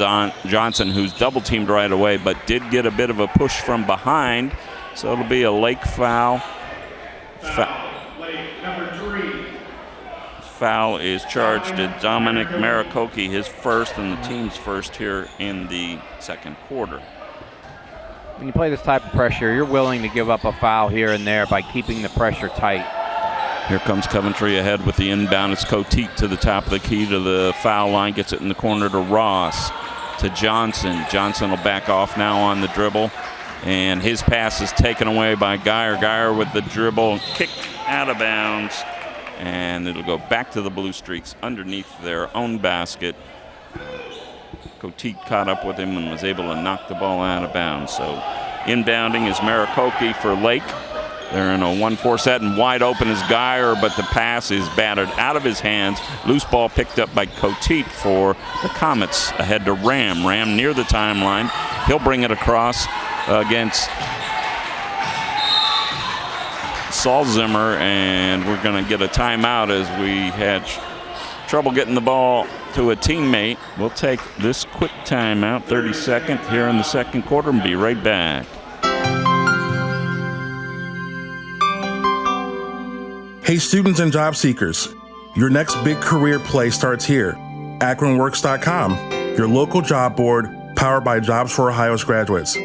Johnson, who's double-teamed right away, but did get a bit of a push from behind. So it'll be a Lake foul. Lake, number 3. Foul is charged to Dominic Maricoki, his first and the team's first here in the second quarter. When you play this type of pressure, you're willing to give up a foul here and there by keeping the pressure tight. Here comes Coventry ahead with the inbound. It's Coteet to the top of the key to the foul line. Gets it in the corner to Ross, to Johnson. Johnson will back off now on the dribble. And his pass is taken away by Geyer. Geyer with the dribble, kicked out of bounds. And it'll go back to the Blue Streaks underneath their own basket. Coteet caught up with him and was able to knock the ball out of bounds. So inbounding is Maricoki for Lake. They're in a 1-4 set, and wide open is Geyer, but the pass is battered out of his hands. Loose ball picked up by Coteet for the Comets ahead to Ram. Ram near the timeline. He'll bring it across against Saul Zimmer, and we're going to get a timeout as we had trouble getting the ball to a teammate. We'll take this quick timeout, 30-second, here in the second quarter, and be right back. Hey, students and job seekers, your next big career play starts here. AkronWorks.com, your local job board powered by Jobs for Ohio's graduates.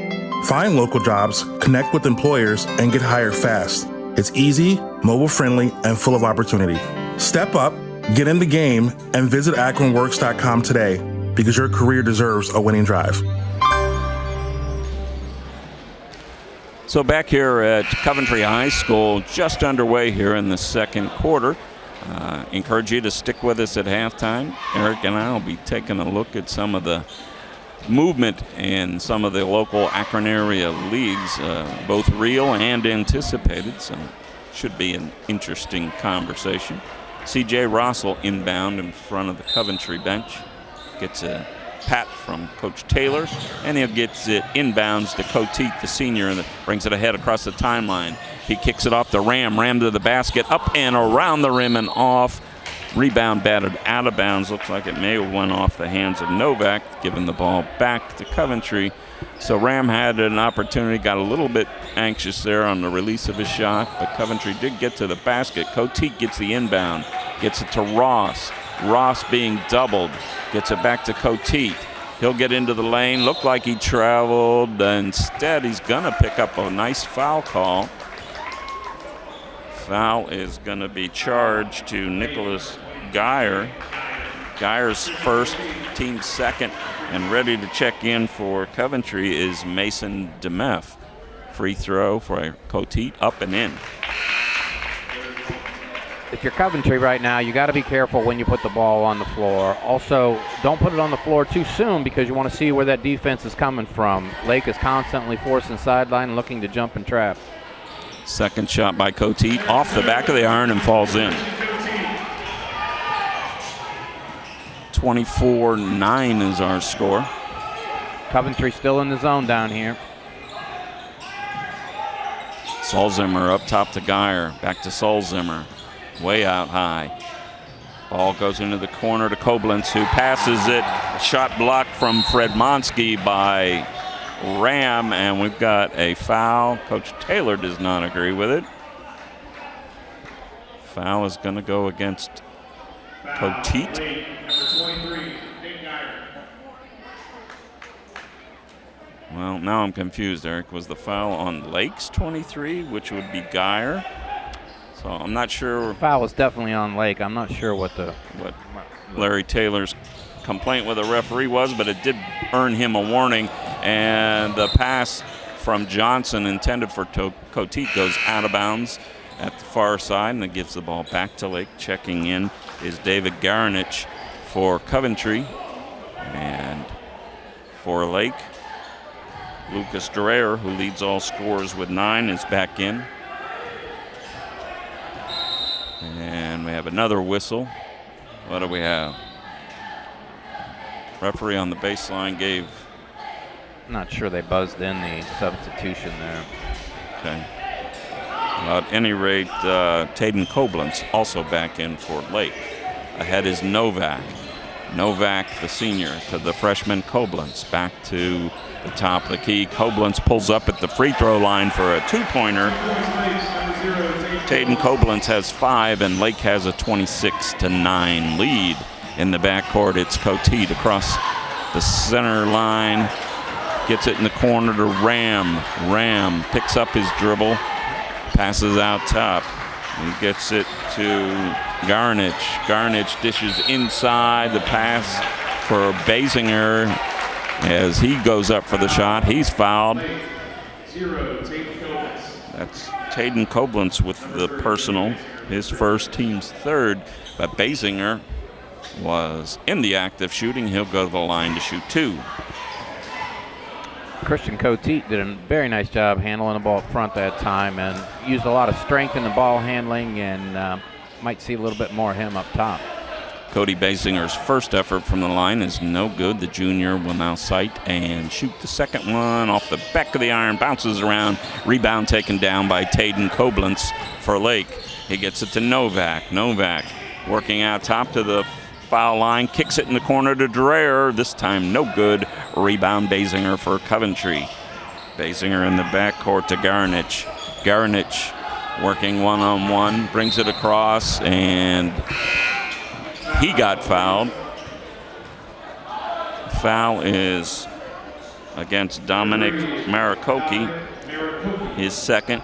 Find local jobs, connect with employers, and get hired fast. It's easy, mobile-friendly, and full of opportunity. Step up, get in the game, and visit AkronWorks.com today because your career deserves a winning drive. So back here at Coventry High School, just underway here in the second quarter. Encourage you to stick with us at halftime. Eric and I will be taking a look at some of the movement in some of the local Akron area leagues, both real and anticipated. So should be an interesting conversation. C.J. Rossell inbound in front of the Coventry bench. Gets a pat from Coach Taylor, and he gets it inbounds to Coteet, the senior, and brings it ahead across the timeline. He kicks it off to Ram. Ram to the basket, up and around the rim and off. Rebound batted out of bounds. Looks like it may have went off the hands of Novak, giving the ball back to Coventry. So Ram had an opportunity, got a little bit anxious there on the release of his shot, but Coventry did get to the basket. Coteet gets the inbound, gets it to Ross. Ross being doubled, gets it back to Coteet. He'll get into the lane, looked like he traveled. Instead, he's going to pick up a nice foul call. Foul is going to be charged to Nicholas Geyer. Geyer's first, team's second, and ready to check in for Coventry is Mason DeMeff. Free throw for Coteet, up and in. If you're Coventry right now, you got to be careful when you put the ball on the floor. Also, don't put it on the floor too soon because you want to see where that defense is coming from. Lake is constantly forcing sideline and looking to jump and trap. Second shot by Coteet off the back of the iron and falls in. 24-9 is our score. Coventry still in the zone down here. Solzimmer up top to Geyer. Back to Solzimmer. Way out high. Ball goes into the corner to Koblenz, who passes it. Shot blocked from Fred Monsky by Ram, and we've got a foul. Coach Taylor does not agree with it. Foul is going to go against Coteet. Well, now I'm confused, Eric. Was the foul on Lake's 23, which would be Geyer? So I'm not sure. Foul was definitely on Lake. I'm not sure what Larry Taylor's complaint with the referee was, but it did earn him a warning. And the pass from Johnson intended for Coteet goes out of bounds at the far side, and it gives the ball back to Lake. Checking in is David Garanich for Coventry. And for Lake, Lucas Dreyer, who leads all scorers with 9, is back in. And we have another whistle. What do we have? Referee on the baseline gave. Not sure they buzzed in the substitution there. Okay. At any rate, Taden Koblenz also back in for Lake. Ahead is Novak. Novak, the senior, to the freshman Koblenz. Back to the top of the key. Koblenz pulls up at the free throw line for a two-pointer. Taden Koblenz has 5, and Lake has a 26-9 lead. In the backcourt, it's Coteet across the center line. Gets it in the corner to Ram. Ram picks up his dribble. Passes out top. He gets it to Garnich. Garnich dishes inside. The pass for Basinger as he goes up for the shot. He's fouled. That's Taden Koblenz with the personal, his first, team's third. But Basinger was in the act of shooting. He'll go to the line to shoot 2. Christian Coteet did a very nice job handling the ball up front that time and used a lot of strength in the ball handling, and might see a little bit more of him up top. Cody Basinger's first effort from the line is no good. The junior will now sight and shoot the second one off the back of the iron, bounces around, rebound taken down by Taden Koblenz for Lake. He gets it to Novak. Novak working out top to the foul line, kicks it in the corner to Dreher. This time no good. Rebound Basinger for Coventry. Basinger in the backcourt to Garnich. Garnich working one-on-one, brings it across, and he got fouled. Foul is against Dominic Marakoki, his second,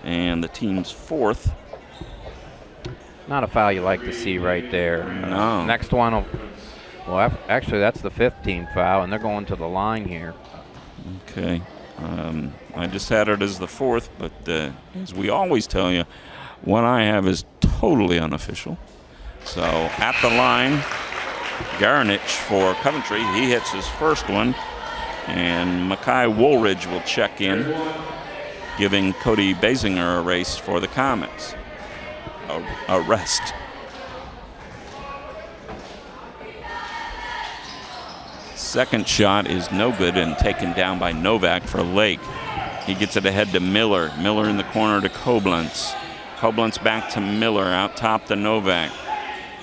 and the team's fourth. Not a foul you like to see right there. No. Next one, well, actually that's the 15th foul, and they're going to the line here. Okay. I just had it as the fourth, but as we always tell you, what I have is totally unofficial. So at the line, Garnich for Coventry. He hits his first one, and Mackay Woolridge will check in, giving Cody Basinger a race for the Comets. A rest. Second shot is no good and taken down by Novak for Lake. He gets it ahead to Miller. Miller in the corner to Koblenz. Koblenz back to Miller, out top to Novak.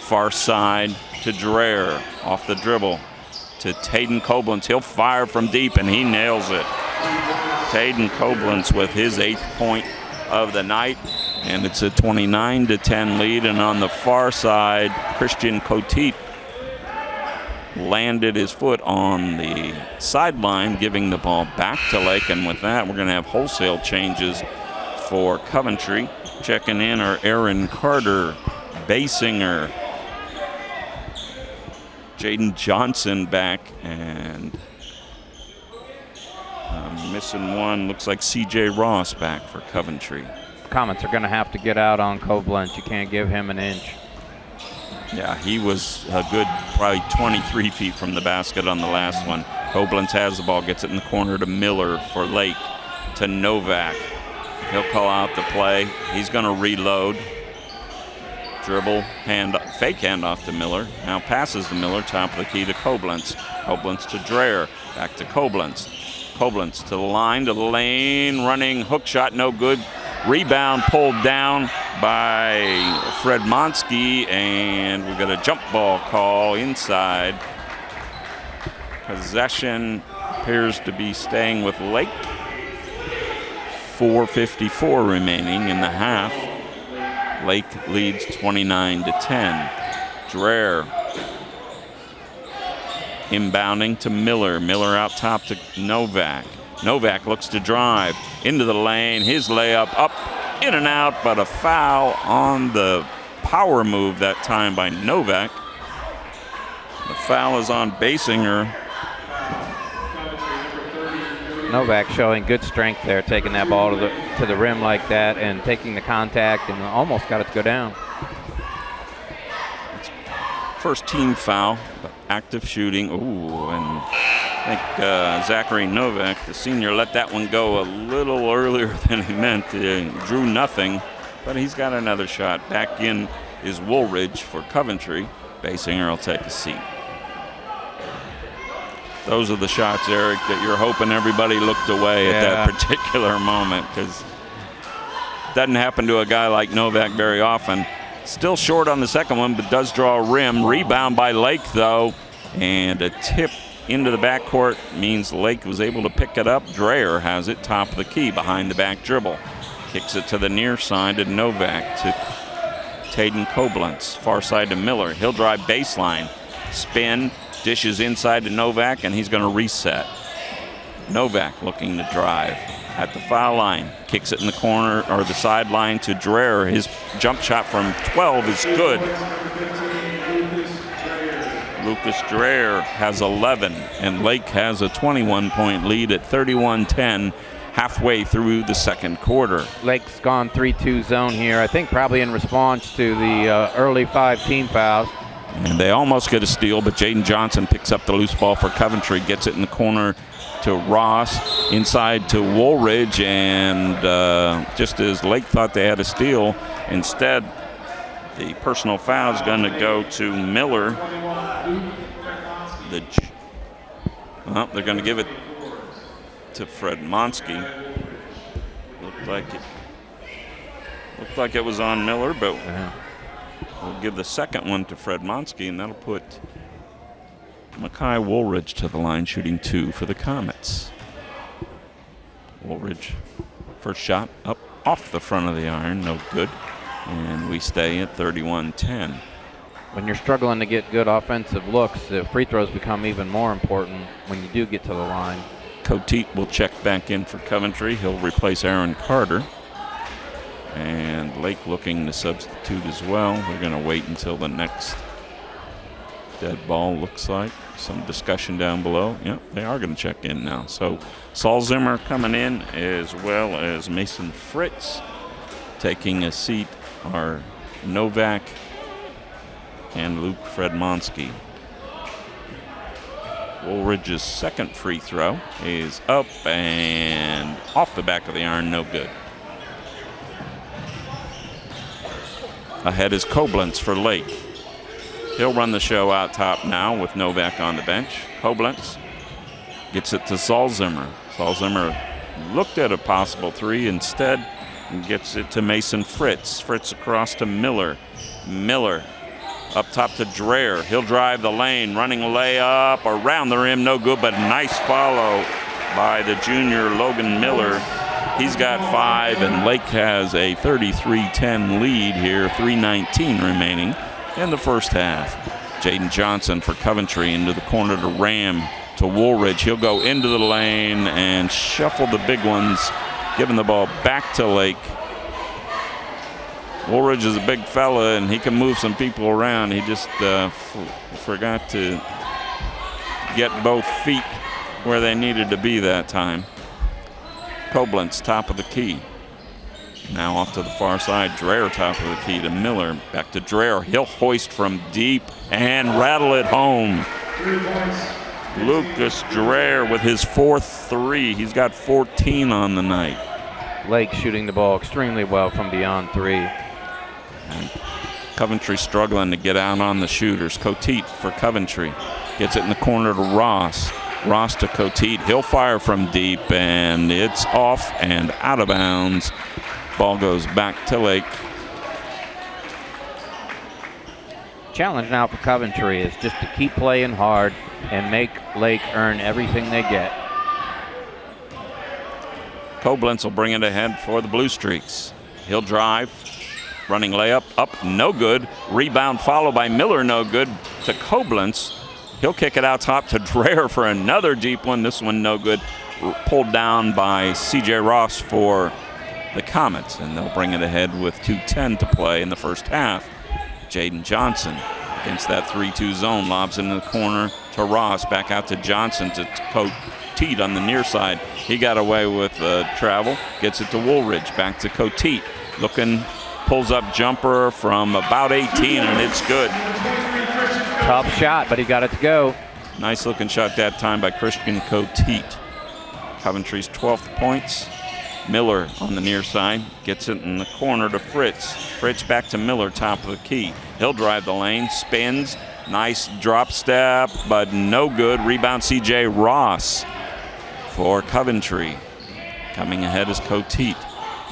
Far side to Dreher, off the dribble to Taden Koblenz. He'll fire from deep, and he nails it. Taden Koblenz with his 8th point of the night, and it's a 29-10 lead. And on the far side, Christian Coteet landed his foot on the sideline, giving the ball back to Lake. And with that, we're going to have wholesale changes for Coventry. Checking in are Aaron Carter, Basinger, Jaden Johnson back, and missing one. Looks like C.J. Ross back for Coventry. Comets are going to have to get out on Koblenz. You can't give him an inch. Yeah, he was a good probably 23 feet from the basket on the last one. Koblenz has the ball, gets it in the corner to Miller for Lake, to Novak. He'll call out the play. He's going to reload. Dribble, fake handoff to Miller. Now passes to Miller, top of the key to Koblenz. Koblenz to Dreher, back to Koblenz. Koblenz to the line, to the lane, running hook shot, no good. Rebound pulled down by Fred Monsky, and we've got a jump ball call inside. Possession appears to be staying with Lake. 4:54 remaining in the half. Lake leads 29-10. Dreher inbounding to Miller. Miller out top to Novak. Novak looks to drive into the lane. His layup up, in and out, but a foul on the power move that time by Novak. The foul is on Basinger. Novak showing good strength there, taking that ball to the rim like that and taking the contact and almost got it to go down. First team foul, but active shooting. Ooh, and I think Zachary Novak, the senior, let that one go a little earlier than he meant. Drew nothing, but he's got another shot. Back in is Woolridge for Coventry. Basinger will take a seat. Those are the shots, Eric, that you're hoping everybody looked away at that particular moment, because it doesn't happen to a guy like Novak very often. Still short on the second one, but does draw a rim. Rebound by Lake, though, and a tip into the backcourt means Lake was able to pick it up. Dreher has it top of the key behind the back dribble. Kicks it to the near side to Novak, to Taden Koblenz. Far side to Miller. He'll drive baseline. Spin, dishes inside to Novak, and he's going to reset. Novak looking to drive at the foul line. Kicks it in the corner, or the sideline, to Dreher. His jump shot from 12 is good. Lucas Dreher has 11, and Lake has a 21-point lead at 31-10 halfway through the second quarter. Lake's gone 3-2 zone here, I think probably in response to the early 5 team fouls. And they almost get a steal, but Jaden Johnson picks up the loose ball for Coventry, gets it in the corner to Ross, inside to Woolridge, and just as Lake thought they had a steal, instead the personal foul is going to go to Miller. They're going to give it to Fred Monsky. Looked like it was on Miller, but we'll give the second one to Fred Monsky, and that'll put Makai Woolridge to the line, shooting 2 for the Comets. Woolridge, first shot up off the front of the iron, no good. And we stay at 31-10. When you're struggling to get good offensive looks, the free throws become even more important when you do get to the line. Coteet will check back in for Coventry. He'll replace Aaron Carter. And Lake looking to substitute as well. They're going to wait until the next dead ball, looks like. Some discussion down below. Yep, they are going to check in now. So Saul Zimmer coming in, as well as Mason Fritz. Taking a seat are Novak and Luke Fredmonsky. Woolridge's second free throw is up and off the back of the iron, no good. Ahead is Koblenz for Lake. He'll run the show out top now with Novak on the bench. Koblenz gets it to Saul Zimmer. Saul Zimmer looked at a possible three instead and gets it to Mason Fritz. Fritz across to Miller. Miller up top to Dreher. He'll drive the lane, running layup around the rim, no good, but nice follow by the junior Logan Miller. He's got 5, and Lake has a 33-10 lead here, 3:19 remaining in the first half. Jaden Johnson for Coventry into the corner to Ram to Woolridge. He'll go into the lane and shuffle the big ones, giving the ball back to Lake. Woolridge is a big fella, and he can move some people around. He just forgot to get both feet where they needed to be that time. Koblenz, top of the key. Now off to the far side. Dreher, top of the key to Miller. Back to Dreher. He'll hoist from deep and rattle it home. Lucas Dreher with his 4th three. He's got 14 on the night. Lake shooting the ball extremely well from beyond 3. And Coventry struggling to get out on the shooters. Coteet for Coventry. Gets it in the corner to Ross. Ross to Coteet. He'll fire from deep, and it's off and out of bounds. Ball goes back to Lake. Challenge now for Coventry is just to keep playing hard and make Lake earn everything they get. Koblenz will bring it ahead for the Blue Streaks. He'll drive. Running layup, up, no good. Rebound followed by Miller, no good to Koblenz. He'll kick it out top to Dreher for another deep one. This one no good. Pulled down by C.J. Ross for the Comets, and they'll bring it ahead with 2:10 to play in the first half. Jaden Johnson against that 3-2 zone, lobs into the corner to Ross. Back out to Johnson to Coteet on the near side. He got away with travel. Gets it to Woolridge. Back to Coteet. Looking, pulls up jumper from about 18, and it's good. Tough shot, but he got it to go. Nice looking shot that time by Christian Coteet. Coventry's 12th points. Miller on the near side gets it in the corner to Fritz. Fritz back to Miller, top of the key. He'll drive the lane, spins, nice drop step, but no good. Rebound C.J. Ross for Coventry. Coming ahead is Coteet.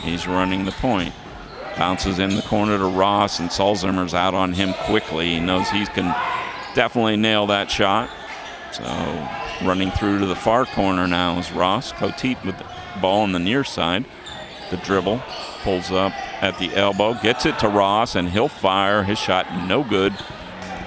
He's running the point. Bounces in the corner to Ross, and Salzimmer's out on him quickly. He knows he can definitely nail that shot. So running through to the far corner now is Ross. Coteet with the ball on the near side. The dribble, pulls up at the elbow, gets it to Ross, and he'll fire. His shot no good.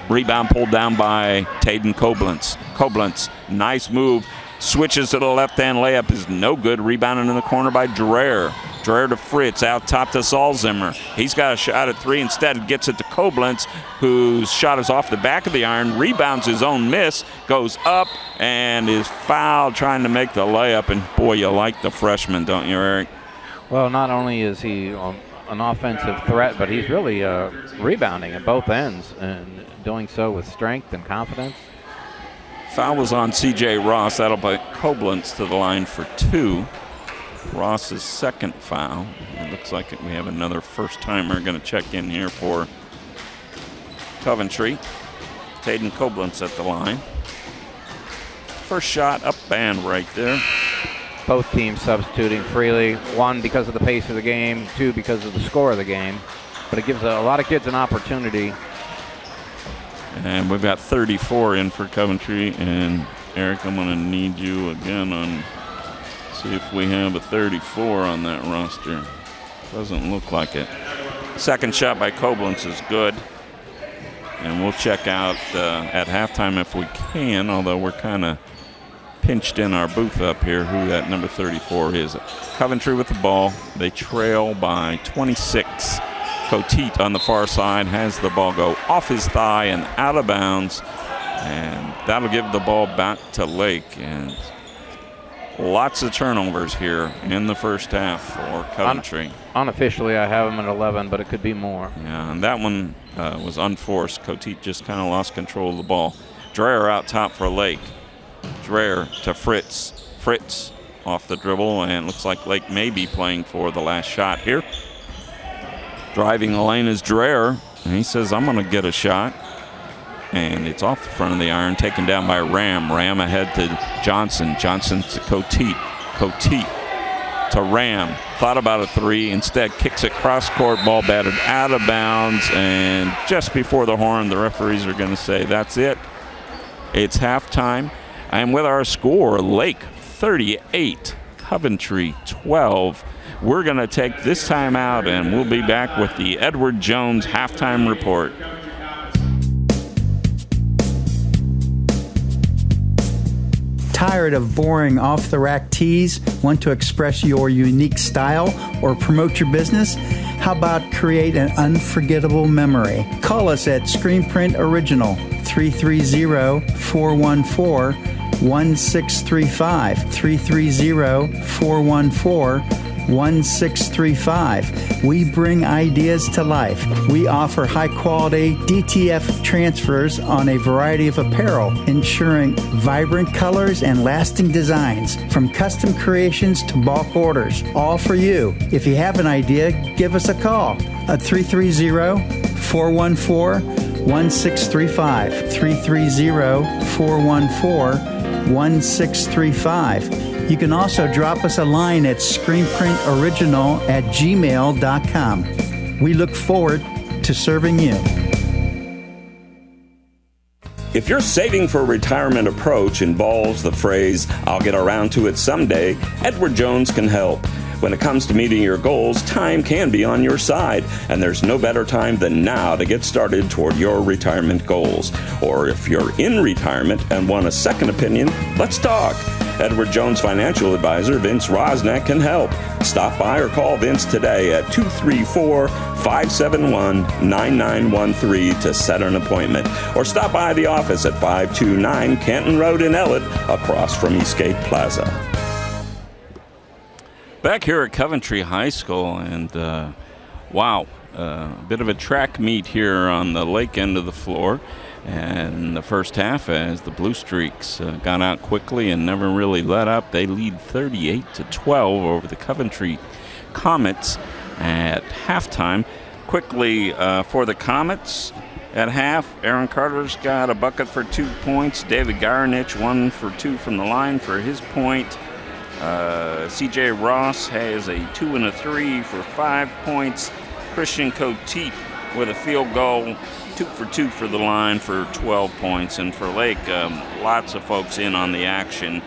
Rebound pulled down by Taden Koblenz. Koblenz, nice move. Switches to the left-hand layup is no good. Rebounded in the corner by Dreher. Dreher to Fritz, out top to Salzimmer. He's got a shot at three. Instead, gets it to Koblenz, whose shot is off the back of the iron, rebounds his own miss, goes up, and is fouled trying to make the layup. And, boy, you like the freshman, don't you, Eric? Well, not only is he an offensive threat, but he's really rebounding at both ends and doing so with strength and confidence. Foul was on C.J. Ross. That'll put Koblenz to the line for 2. Ross's second foul. It looks like we have another first-timer going to check in here for Coventry. Taden Koblenz at the line. First shot up and right there. Both teams substituting freely. 1 because of the pace of the game, 2 because of the score of the game. But it gives a lot of kids an opportunity. And we've got 34 in for Coventry. And Eric, I'm going to need you again on see if we have a 34 on that roster. Doesn't look like it. Second shot by Koblenz is good. And we'll check out at halftime if we can, although we're kind of pinched in our booth up here who that number 34 is. Coventry with the ball. They trail by 26. Coteet on the far side has the ball go off his thigh and out of bounds. And that'll give the ball back to Lake. And lots of turnovers here in the first half for Coventry. Unofficially, I have them at 11, but it could be more. Yeah, and that one was unforced. Coteet just kind of lost control of the ball. Dreher out top for Lake. Dreher to Fritz. Fritz off the dribble, and looks like Lake may be playing for the last shot here. Driving the lane is Dreher, and he says, I'm going to get a shot. And it's off the front of the iron, taken down by Ram. Ram ahead to Johnson. Johnson to Coteet. Coteet to Ram. Thought about a 3. Instead, kicks it cross-court. Ball batted out of bounds. And just before the horn, the referees are going to say, that's it. It's halftime. And with our score, Lake 38, Coventry 12. We're going to take this time out, and we'll be back with the Edward Jones halftime report. Tired of boring off-the-rack tees? Want to express your unique style or promote your business? How about create an unforgettable memory? Call us at Screen Print Original, 330-414-1635, 330-414-1635. We bring ideas to life. We offer high-quality DTF transfers on a variety of apparel, ensuring vibrant colors and lasting designs, from custom creations to bulk orders, all for you. If you have an idea, give us a call at 330-414-1635, 330-414-1635. You can also drop us a line at screenprintoriginal@gmail.com. We look forward to serving you. If your saving for retirement approach involves the phrase, I'll get around to it someday, Edward Jones can help. When it comes to meeting your goals, time can be on your side, and there's no better time than now to get started toward your retirement goals. Or if you're in retirement and want a second opinion, let's talk. Edward Jones financial advisor Vince Rosnack can help. Stop by or call Vince today at 234-571-9913 to set an appointment. Or stop by the office at 529 Canton Road in Ellett, across from Eastgate Plaza. Back here at Coventry High School, and wow, a bit of a track meet here on the lake end of the floor. And the first half, as the Blue Streaks got out quickly and never really let up, they lead 38-12 over the Coventry Comets at halftime. Quickly for the Comets at half, Aaron Carter's got a bucket for 2 points. David Garnich 1 for 2 from the line for his point. C.J. Ross has a 2 and a 3 for 5 points. Christian Coteet with a field goal, 2 for 2 for the line for 12 points. And for Lake, lots of folks in on the action.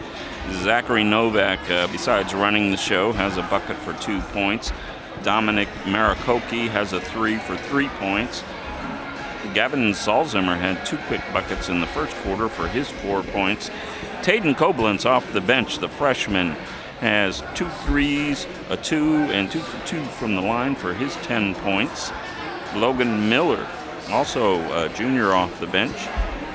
Zachary Novak, besides running the show, has a bucket for 2 points. Dominic Marikoki has a 3 for 3 points. Gavin Salzimmer had 2 quick buckets in the first quarter for his 4 points. Taden Koblenz off the bench, the freshman, has 2 threes, a 2, and 2 for 2 from the line for his 10 points. Logan Miller, also a junior off the bench,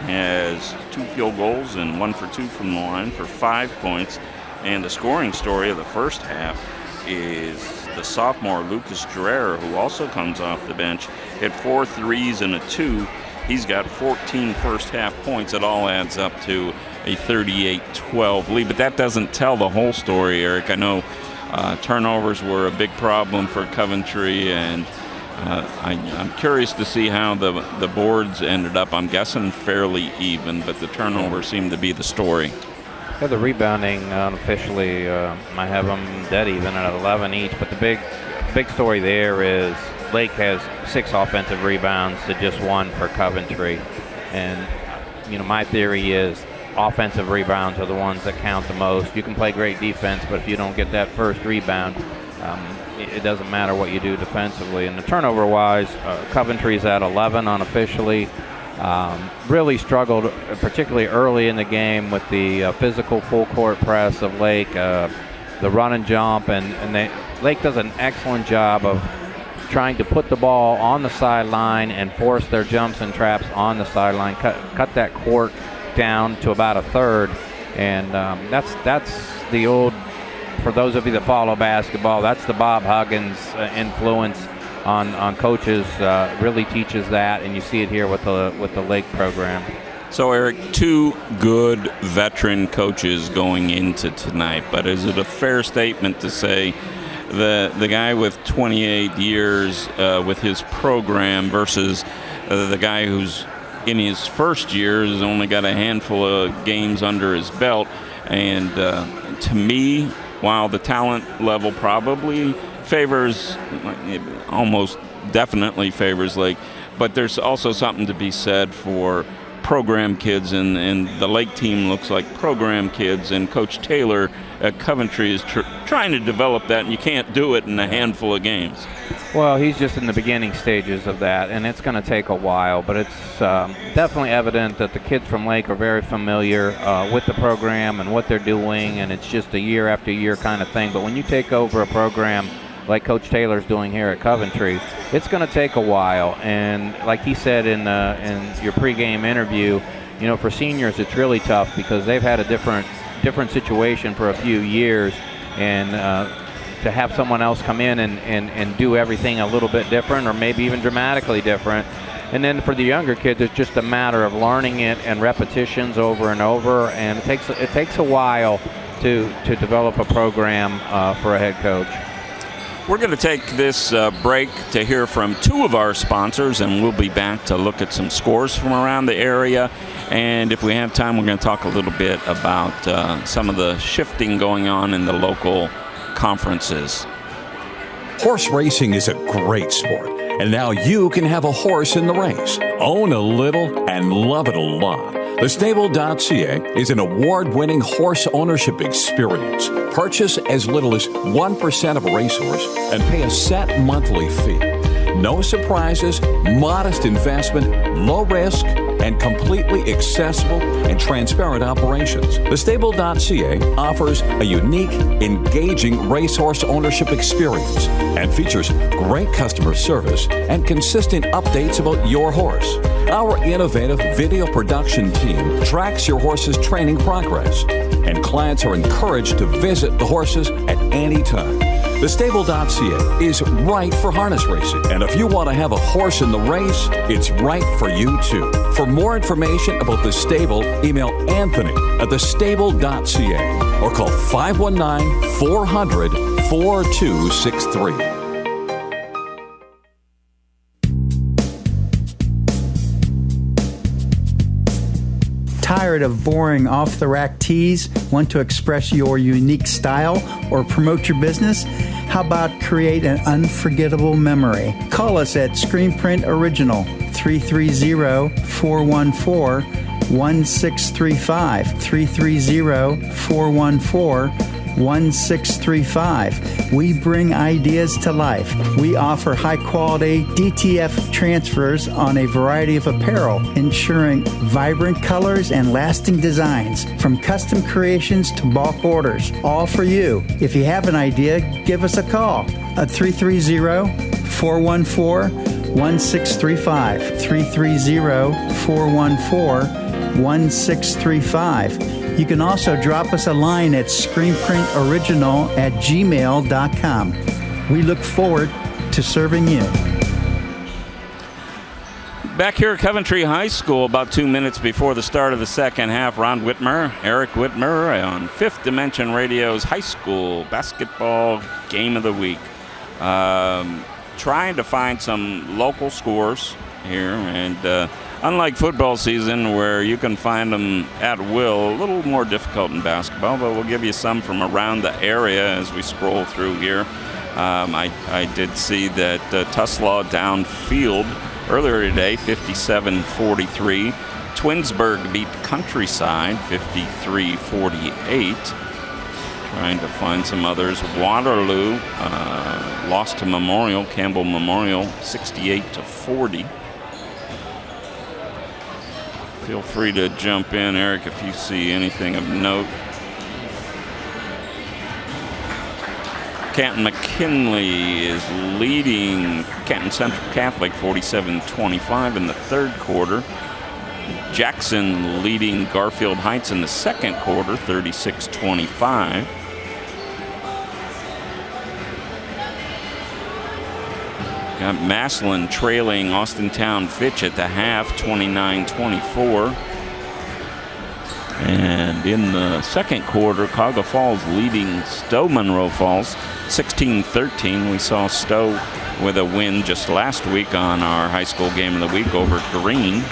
has 2 field goals and 1 for 2 from the line for 5 points. And the scoring story of the first half is the sophomore Lucas Dreher, who also comes off the bench, hit 4 threes and a 2. He's got 14 first half points. It all adds up to a 38-12 lead. But that doesn't tell the whole story, Eric. I know turnovers were a big problem for Coventry, and I'm curious to see how the boards ended up. I'm guessing fairly even, but the turnovers seem to be the story. Yeah, the rebounding unofficially, I have them dead even at 11 each. But the big story there is Lake has 6 offensive rebounds to just 1 for Coventry. And, my theory is offensive rebounds are the ones that count the most. You can play great defense, but if you don't get that first rebound, it doesn't matter what you do defensively. And the turnover-wise, Coventry's at 11 unofficially. Really struggled, particularly early in the game, with the physical full-court press of Lake, the run and jump, and Lake does an excellent job of trying to put the ball on the sideline and force their jumps and traps on the sideline, cut that court down to about a third, and that's the old, for those of you that follow basketball, that's the Bob Huggins influence on coaches. Really teaches that, and you see it here with the Lake program. So, Eric, 2 good veteran coaches going into tonight, but is it a fair statement to say the guy with 28 years with his program versus the guy who's in his first year has only got a handful of games under his belt? And to me, while the talent level probably favors, almost definitely favors Lake, but there's also something to be said for program kids, and the Lake team looks like program kids, and Coach Taylor at Coventry is trying to develop that, and you can't do it in a handful of games. Well, he's just in the beginning stages of that, and it's going to take a while, but it's definitely evident that the kids from Lake are very familiar with the program and what they're doing, and it's just a year after year kind of thing. But when you take over a program like Coach Taylor's doing here at Coventry, it's going to take a while. And like he said in your pregame interview, for seniors it's really tough because they've had a different situation for a few years, and to have someone else come in and do everything a little bit different, or maybe even dramatically different. And then for the younger kids, it's just a matter of learning it and repetitions over and over, and it takes a while to develop a program for a head coach. We're going to take this break to hear from 2 of our sponsors, and we'll be back to look at some scores from around the area. And if we have time, we're going to talk a little bit about some of the shifting going on in the local conferences. Horse racing is a great sport, and now you can have a horse in the race. Own a little and love it a lot. TheStable.ca is an award-winning horse ownership experience. Purchase as little as 1% of a racehorse and pay a set monthly fee. No surprises, modest investment, low risk, and completely accessible and transparent operations. TheStable.ca offers a unique, engaging racehorse ownership experience and features great customer service and consistent updates about your horse. Our innovative video production team tracks your horse's training progress, and clients are encouraged to visit the horses at any time. TheStable.ca is right for harness racing, and if you want to have a horse in the race, it's right for you too. For more information about The Stable, email Anthony at thestable.ca or call 519-400-4263. Tired of boring off-the-rack tees? Want to express your unique style or promote your business? How about create an unforgettable memory? Call us at Screen Print Original, 330-414-1635, 330-414-1635. We bring ideas to life. We offer high-quality DTF transfers on a variety of apparel, ensuring vibrant colors and lasting designs, from custom creations to bulk orders, all for you. If you have an idea, give us a call at 330-414-1635, 330-414-1635. You can also drop us a line at screenprintoriginal@gmail.com. We look forward to serving you. Back here at Coventry High School, about 2 minutes before the start of the second half, Ron Whitmer, Eric Whitmer on Fifth Dimension Radio's High School Basketball Game of the Week. Trying to find some local scores here, and unlike football season where you can find them at will, a little more difficult in basketball, but we'll give you some from around the area as we scroll through here. I did see that Tuslaw downfield earlier today, 57-43. Twinsburg beat Countryside, 53-48. Trying to find some others. Waterloo lost to Memorial, Campbell Memorial, 68-40. Feel free to jump in, Eric, if you see anything of note. Canton McKinley is leading Canton Central Catholic 47-25 in the third quarter. Jackson leading Garfield Heights in the second quarter, 36-25. Got Massillon trailing Austintown Fitch at the half, 29-24. And in the second quarter, Cuyahoga Falls leading Stowe Monroe Falls, 16-13. We saw Stowe with a win just last week on our high school game of the week over Green.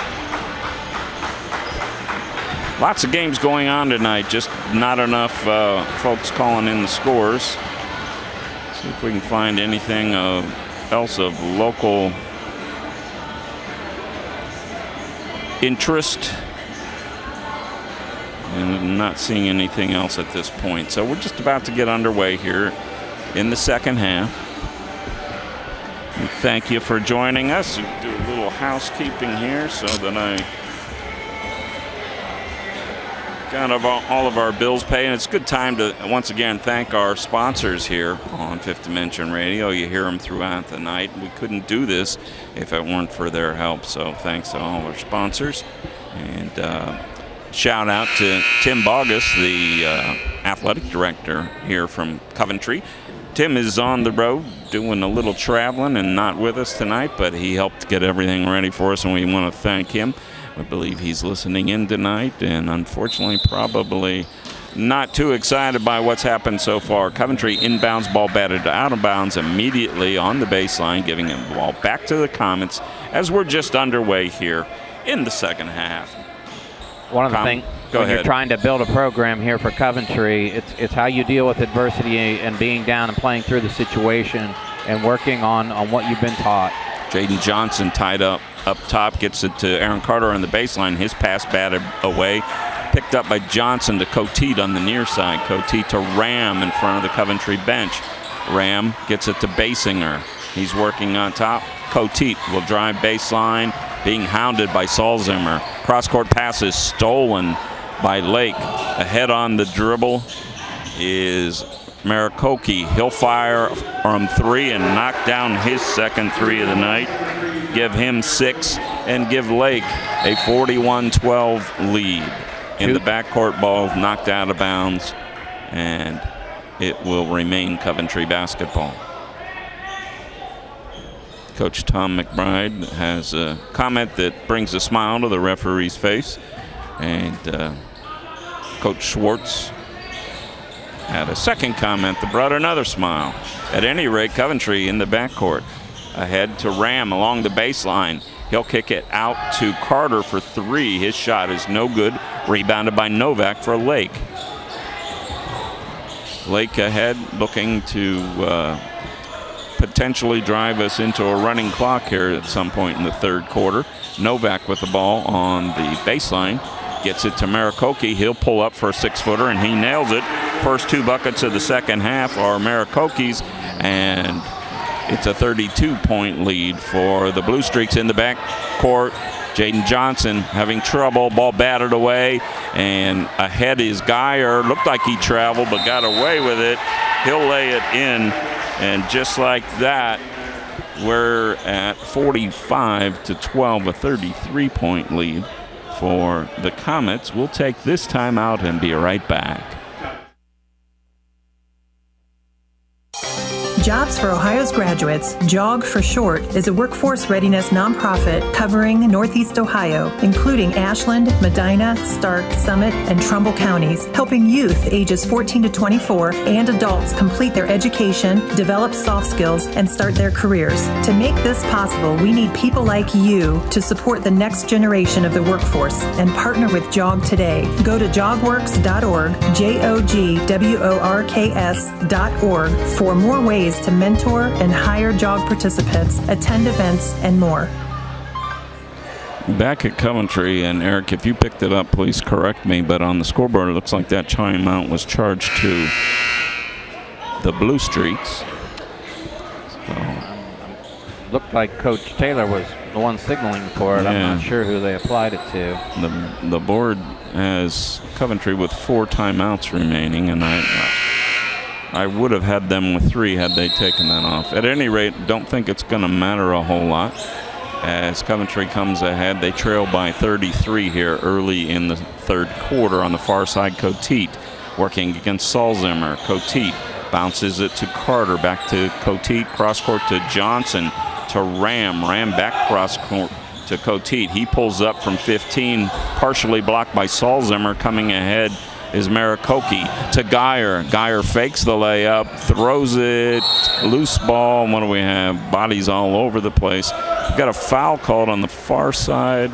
Lots of games going on tonight, just not enough folks calling in the scores. See if we can find anything else of local interest. And I'm not seeing anything else at this point. So we're just about to get underway here in the second half. And thank you for joining us. We'll do a little housekeeping here so that I got all of our bills paid. And it's a good time to once again thank our sponsors here on Fifth Dimension Radio. You hear them throughout the night. We couldn't do this if it weren't for their help. So thanks to all our sponsors. And shout out to Tim Bogus, the athletic director here from Coventry. Tim is on the road doing a little traveling and not with us tonight, but he helped get everything ready for us, and we want to thank him. I believe he's listening in tonight, and unfortunately probably not too excited by what's happened so far. Coventry inbounds, ball batted out of bounds immediately on the baseline, giving the ball back to the Comets as we're just underway here in the second half. One of the things when you're trying to build a program here for Coventry, it's how you deal with adversity and being down and playing through the situation and working on what you've been taught. Jaden Johnson tied up top, gets it to Aaron Carter on the baseline. His pass batted away. Picked up by Johnson to Coteet on the near side. Coteet to Ram in front of the Coventry bench. Ram gets it to Basinger. He's working on top. Coteet will drive baseline, being hounded by Salzimmer. Cross-court pass is stolen by Lake. Ahead on the dribble is Marikoki. He'll fire from three and knock down his second three of the night. Give him 6 and give Lake a 41-12 lead. In the backcourt, ball knocked out of bounds, and it will remain Coventry basketball. Coach Tom McBride has a comment that brings a smile to the referee's face, and Coach Schwartz had a second comment that brought another smile. At any rate, Coventry in the backcourt. Ahead to Ram along the baseline. He'll kick it out to Carter for 3. His shot is no good. Rebounded by Novak for Lake. Lake ahead, looking to potentially drive us into a running clock here at some point in the third quarter. Novak with the ball on the baseline. Gets it to Marikoki. He'll pull up for a 6-footer, and he nails it. First 2 buckets of the second half are Marikoki's, and it's a 32-point lead for the Blue Streaks in the back court. Jaden Johnson having trouble. Ball batted away, and ahead is Geyer. Looked like he traveled, but got away with it. He'll lay it in, and just like that, we're at 45-12, a 33-point lead for the Comets. We'll take this time out and be right back. Jobs for Ohio's Graduates, JOG for short, is a workforce readiness nonprofit covering Northeast Ohio, including Ashland, Medina, Stark, Summit, and Trumbull counties, helping youth ages 14 to 24 and adults complete their education, develop soft skills, and start their careers. To make this possible, we need people like you to support the next generation of the workforce and partner with JOG today. Go to jogworks.org, JOGWORKS.org for more ways to mentor and hire JOG participants, attend events, and more. Back at Coventry, and Eric, if you picked it up, please correct me, but on the scoreboard it looks like that timeout was charged to the Blue Streaks. Looked like Coach Taylor was the one signaling for it. Yeah. I'm not sure who they applied it to. The board has Coventry with 4 timeouts remaining, and I would have had them with 3 had they taken that off. At any rate, don't think it's going to matter a whole lot. As Coventry comes ahead, they trail by 33 here early in the third quarter. On the far side, Coteet working against Salzimmer. Coteet bounces it to Carter, back to Coteet, cross court to Johnson, to Ram back cross court to Coteet. He pulls up from 15, partially blocked by Salzimmer. Coming ahead is Marikoki to Geyer. Geyer fakes the layup, throws it, loose ball. What do we have? Bodies all over the place. We've got a foul called on the far side.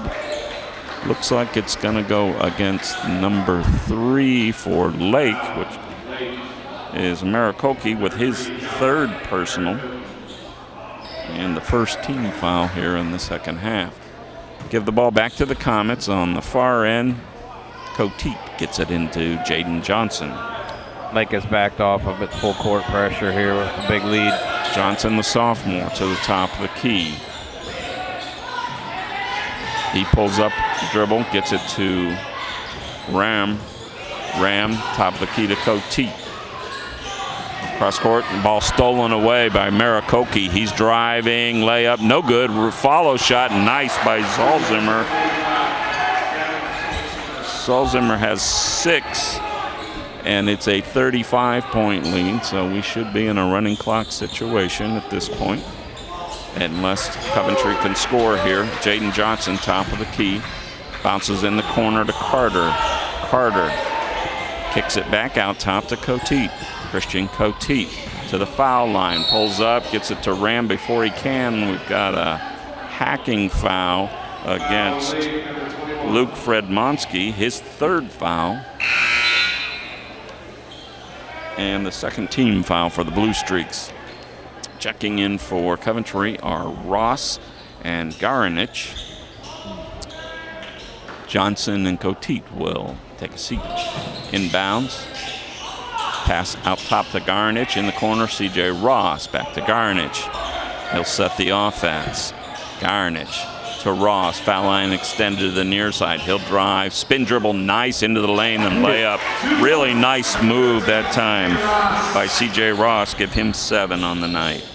Looks like it's going to go against number 3 for Lake, which is Marikoki with his 3rd personal and the first team foul here in the second half. Give the ball back to the Comets on the far end. Coteet gets it into Jaden Johnson. Lake has backed off of its full court pressure here with a big lead. Johnson, the sophomore, to the top of the key. He pulls up, dribble, gets it to Ram, top of the key to Coteet. Cross court, ball stolen away by Marikoki. He's driving, layup, no good. Follow shot, nice by Salzimmer. Salzimmer has 6, and it's a 35-point lead, so we should be in a running clock situation at this point, unless Coventry can score here. Jaden Johnson, top of the key, bounces in the corner to Carter. Carter kicks it back out top to Coteet. Christian Coteet to the foul line, pulls up, gets it to Ram before he can. We've got a hacking foul against Luke Fredmonski, his 3rd foul, and the 2nd team foul for the Blue Streaks. Checking in for Coventry are Ross and Garanich. Johnson and Coteet will take a seat. Inbounds. Pass out top to Garnich in the corner. C.J. Ross back to Garnich. He'll set the offense. Garnich to Ross. Foul line extended to the near side. He'll drive. Spin dribble nice into the lane and layup. Really nice move that time by C.J. Ross. Give him 7 on the night.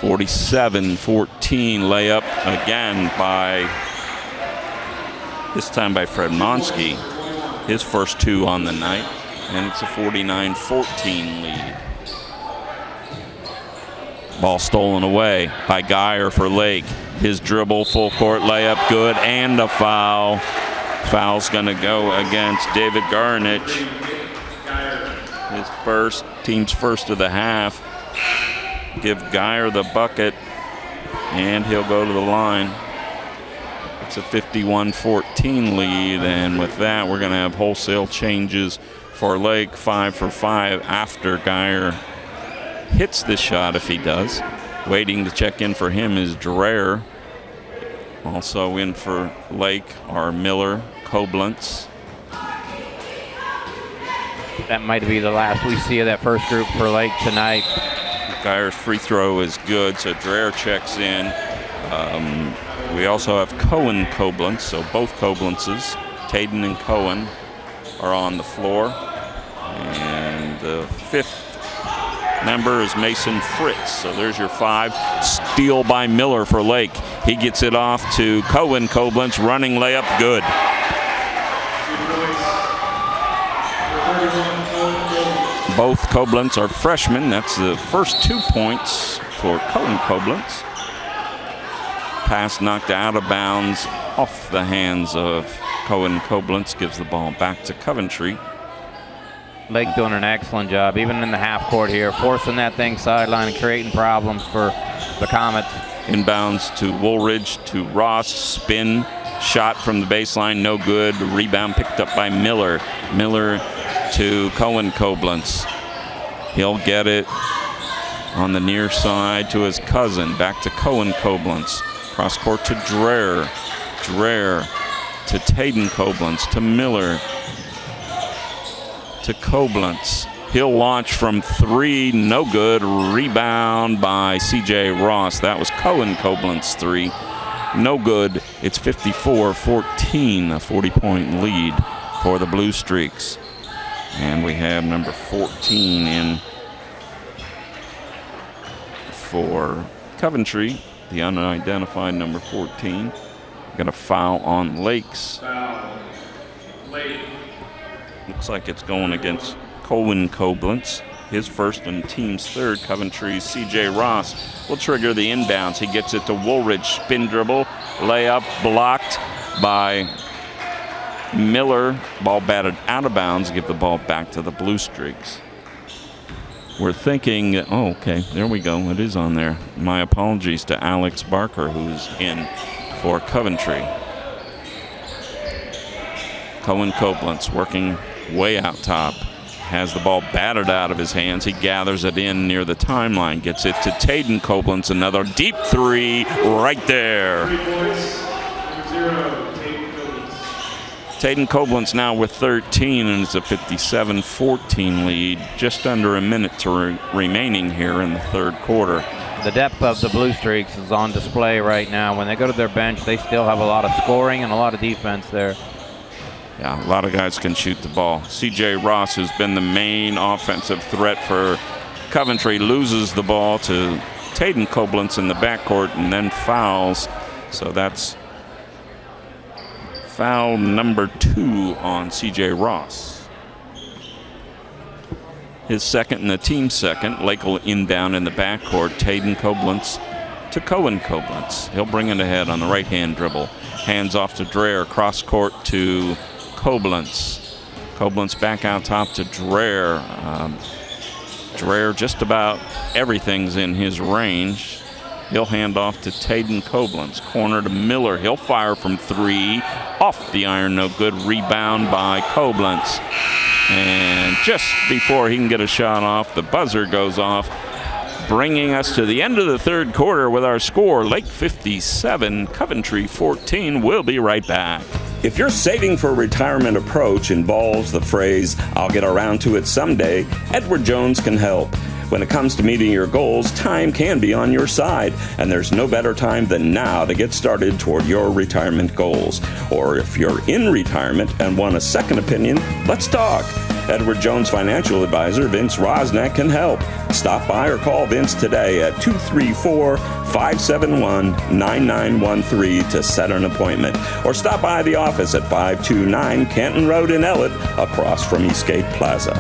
47-14 layup again by, this time by Fredmonski. His first 2 on the night. And it's a 49-14 lead. Ball stolen away by Geyer for Lake. His dribble, full court layup, good, and a foul. Foul's going to go against David Garnich. His team's first of the half. Give Geyer the bucket. and he'll go to the line. It's a 51-14 lead, and with that, we're going to have wholesale changes for Lake. 5 for 5 after Geyer hits the shot if he does. Waiting to check in for him is Dreher. Also in for Lake are Miller, Koblentz. That might be the last we see of that first group for Lake tonight. Geyer's free throw is good, so Dreher checks in. We also have Cohen Koblentz, so both Koblentzes, Taden and Cohen, are on the floor. And the fifth member is Mason Fritz. So there's your 5. Steal by Miller for Lake. He gets it off to Cohen Koblentz. Running layup, good. Both Koblentz are freshmen. That's the first 2 points for Cohen Koblentz. Pass knocked out of bounds off the hands of Cohen Koblentz. Gives the ball back to Coventry. Lake doing an excellent job, even in the half court here, forcing that thing sideline and creating problems for the Comets. Inbounds to Woolridge to Ross. Spin shot from the baseline, no good. Rebound picked up by Miller. Miller to Cohen Koblentz. He'll get it on the near side to his cousin. Back to Cohen Koblentz. Cross court to Dreher. Dreher to Taden Koblentz. To Miller. To Koblentz. He'll launch from 3. No good. Rebound by C.J. Ross. That was Cohen Koblentz 3. No good. It's 54-14, a 40-point lead for the Blue Streaks. And we have number 14 in for Coventry, the unidentified number 14. Got a foul on Lakes. Foul. Lake. Looks like it's going against Cohen Koblentz. His first and team's third. Coventry's C.J. Ross will trigger the inbounds. He gets it to Woolridge. Spin dribble. Layup blocked by Miller. Ball batted out of bounds. Give the ball back to the Blue Streaks. We're thinking, oh, okay, there we go. It is on there. My apologies to Alex Barker, who's in for Coventry. Cohen Koblentz working way out top. Has the ball batted out of his hands. He gathers it in near the timeline. Gets it to Taden Koblentz. Another deep 3 right there. 3 points. 0. Taden Koblentz now with 13, and it's a 57-14 lead. Just under a minute remaining here in the third quarter. The depth of the Blue Streaks is on display right now. When they go to their bench, they still have a lot of scoring and a lot of defense there. Yeah, a lot of guys can shoot the ball. C.J. Ross, who's been the main offensive threat for Coventry, loses the ball to Taden Koblentz in the backcourt and then fouls. So that's foul number 2 on C.J. Ross. His second and the team's second. Lake will inbound in the backcourt. Taden Koblentz to Cohen Koblentz. He'll bring it ahead on the right-hand dribble. Hands off to Dreher. Cross court to Koblentz. Koblentz back out top to Dreher. Dreher, just about everything's in his range. He'll hand off to Taden Koblentz. Corner to Miller. He'll fire from 3. Off the iron, no good. Rebound by Koblentz. And just before he can get a shot off, the buzzer goes off, bringing us to the end of the third quarter with our score, Lake 57, Coventry 14. We'll be right back. If your saving for retirement approach involves the phrase, "I'll get around to it someday," Edward Jones can help. When it comes to meeting your goals, time can be on your side, and there's no better time than now to get started toward your retirement goals. Or if you're in retirement and want a second opinion, let's talk. Edward Jones financial advisor Vince Rosnack can help. Stop by or call Vince today at 234-571-9913 to set an appointment. Or stop by the office at 529 Canton Road in Ellett, across from Eastgate Plaza.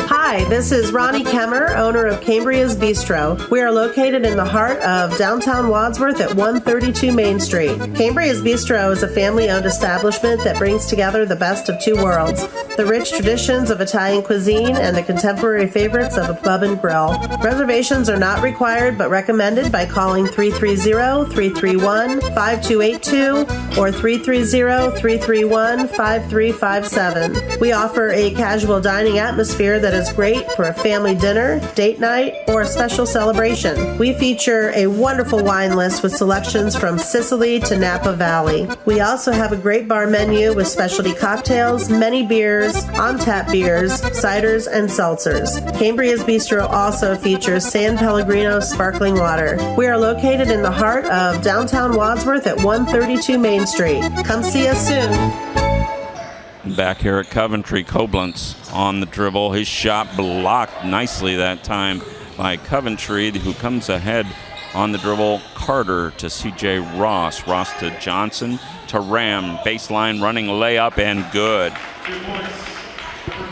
Hi, this is Ronnie Kemmer, owner of Cambria's Bistro. We are located in the heart of downtown Wadsworth at 132 Main Street. Cambria's Bistro is a family-owned establishment that brings together the best of 2 worlds. the rich traditions of Italian cuisine, and the contemporary favorites of a pub and grill. Reservations are not required but recommended by calling 330-331-5282 or 330-331-5357. We offer a casual dining atmosphere that is great for a family dinner, date night, or a special celebration. We feature a wonderful wine list with selections from Sicily to Napa Valley. We also have a great bar menu with specialty cocktails, many beers, on-tap beers, ciders, and seltzers. Cambria's Bistro also features San Pellegrino sparkling water. We are located in the heart of downtown Wadsworth at 132 Main Street. Come see us soon. Back here at Coventry, Koblenz on the dribble. His shot blocked nicely that time by Coventry, who comes ahead on the dribble. Carter to C.J. Ross. Ross to Johnson to Ram. Baseline running layup and good.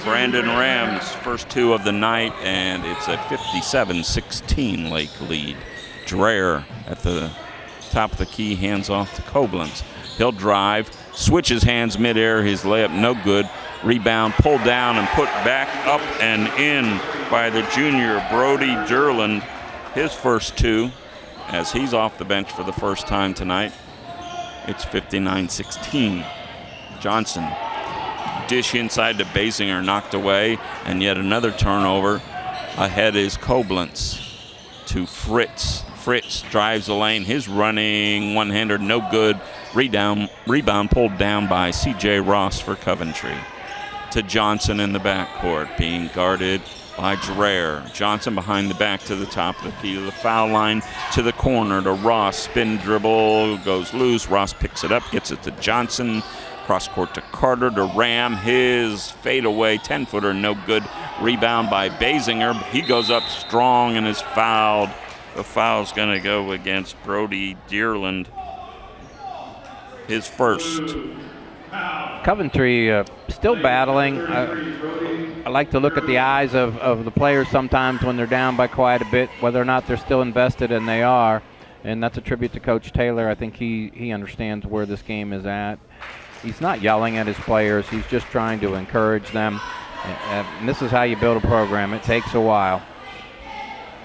Brandon Ram's first two of the night, and it's a 57-16 Lake lead. Dreher at the top of the key, hands off to Koblenz. He'll drive, switches hands midair, his layup no good. Rebound pulled down and put back up and in by the junior Brody Durland. His first two, as he's off the bench for the first time tonight. It's 59-16. Johnson, dish inside to Basinger, knocked away, and yet another turnover. Ahead is Koblenz to Fritz. Fritz drives the lane. His running one-hander, no good. Rebound pulled down by C.J. Ross for Coventry. To Johnson in the backcourt, being guarded by Dreher. Johnson behind the back to the top of the key to the foul line, to the corner to Ross. Spin dribble, goes loose. Ross picks it up, gets it to Johnson. Cross court to Carter to Ram. His fadeaway 10-footer, no good. Rebound by Basinger. He goes up strong and is fouled. The foul's going to go against Brody Dearland. His first. Coventry still battling. I like to look at the eyes of the players sometimes when they're down by quite a bit, whether or not they're still invested, and they are. And that's a tribute to Coach Taylor. I think he understands where this game is at. He's not yelling at his players. He's just trying to encourage them. And this is how you build a program. It takes a while.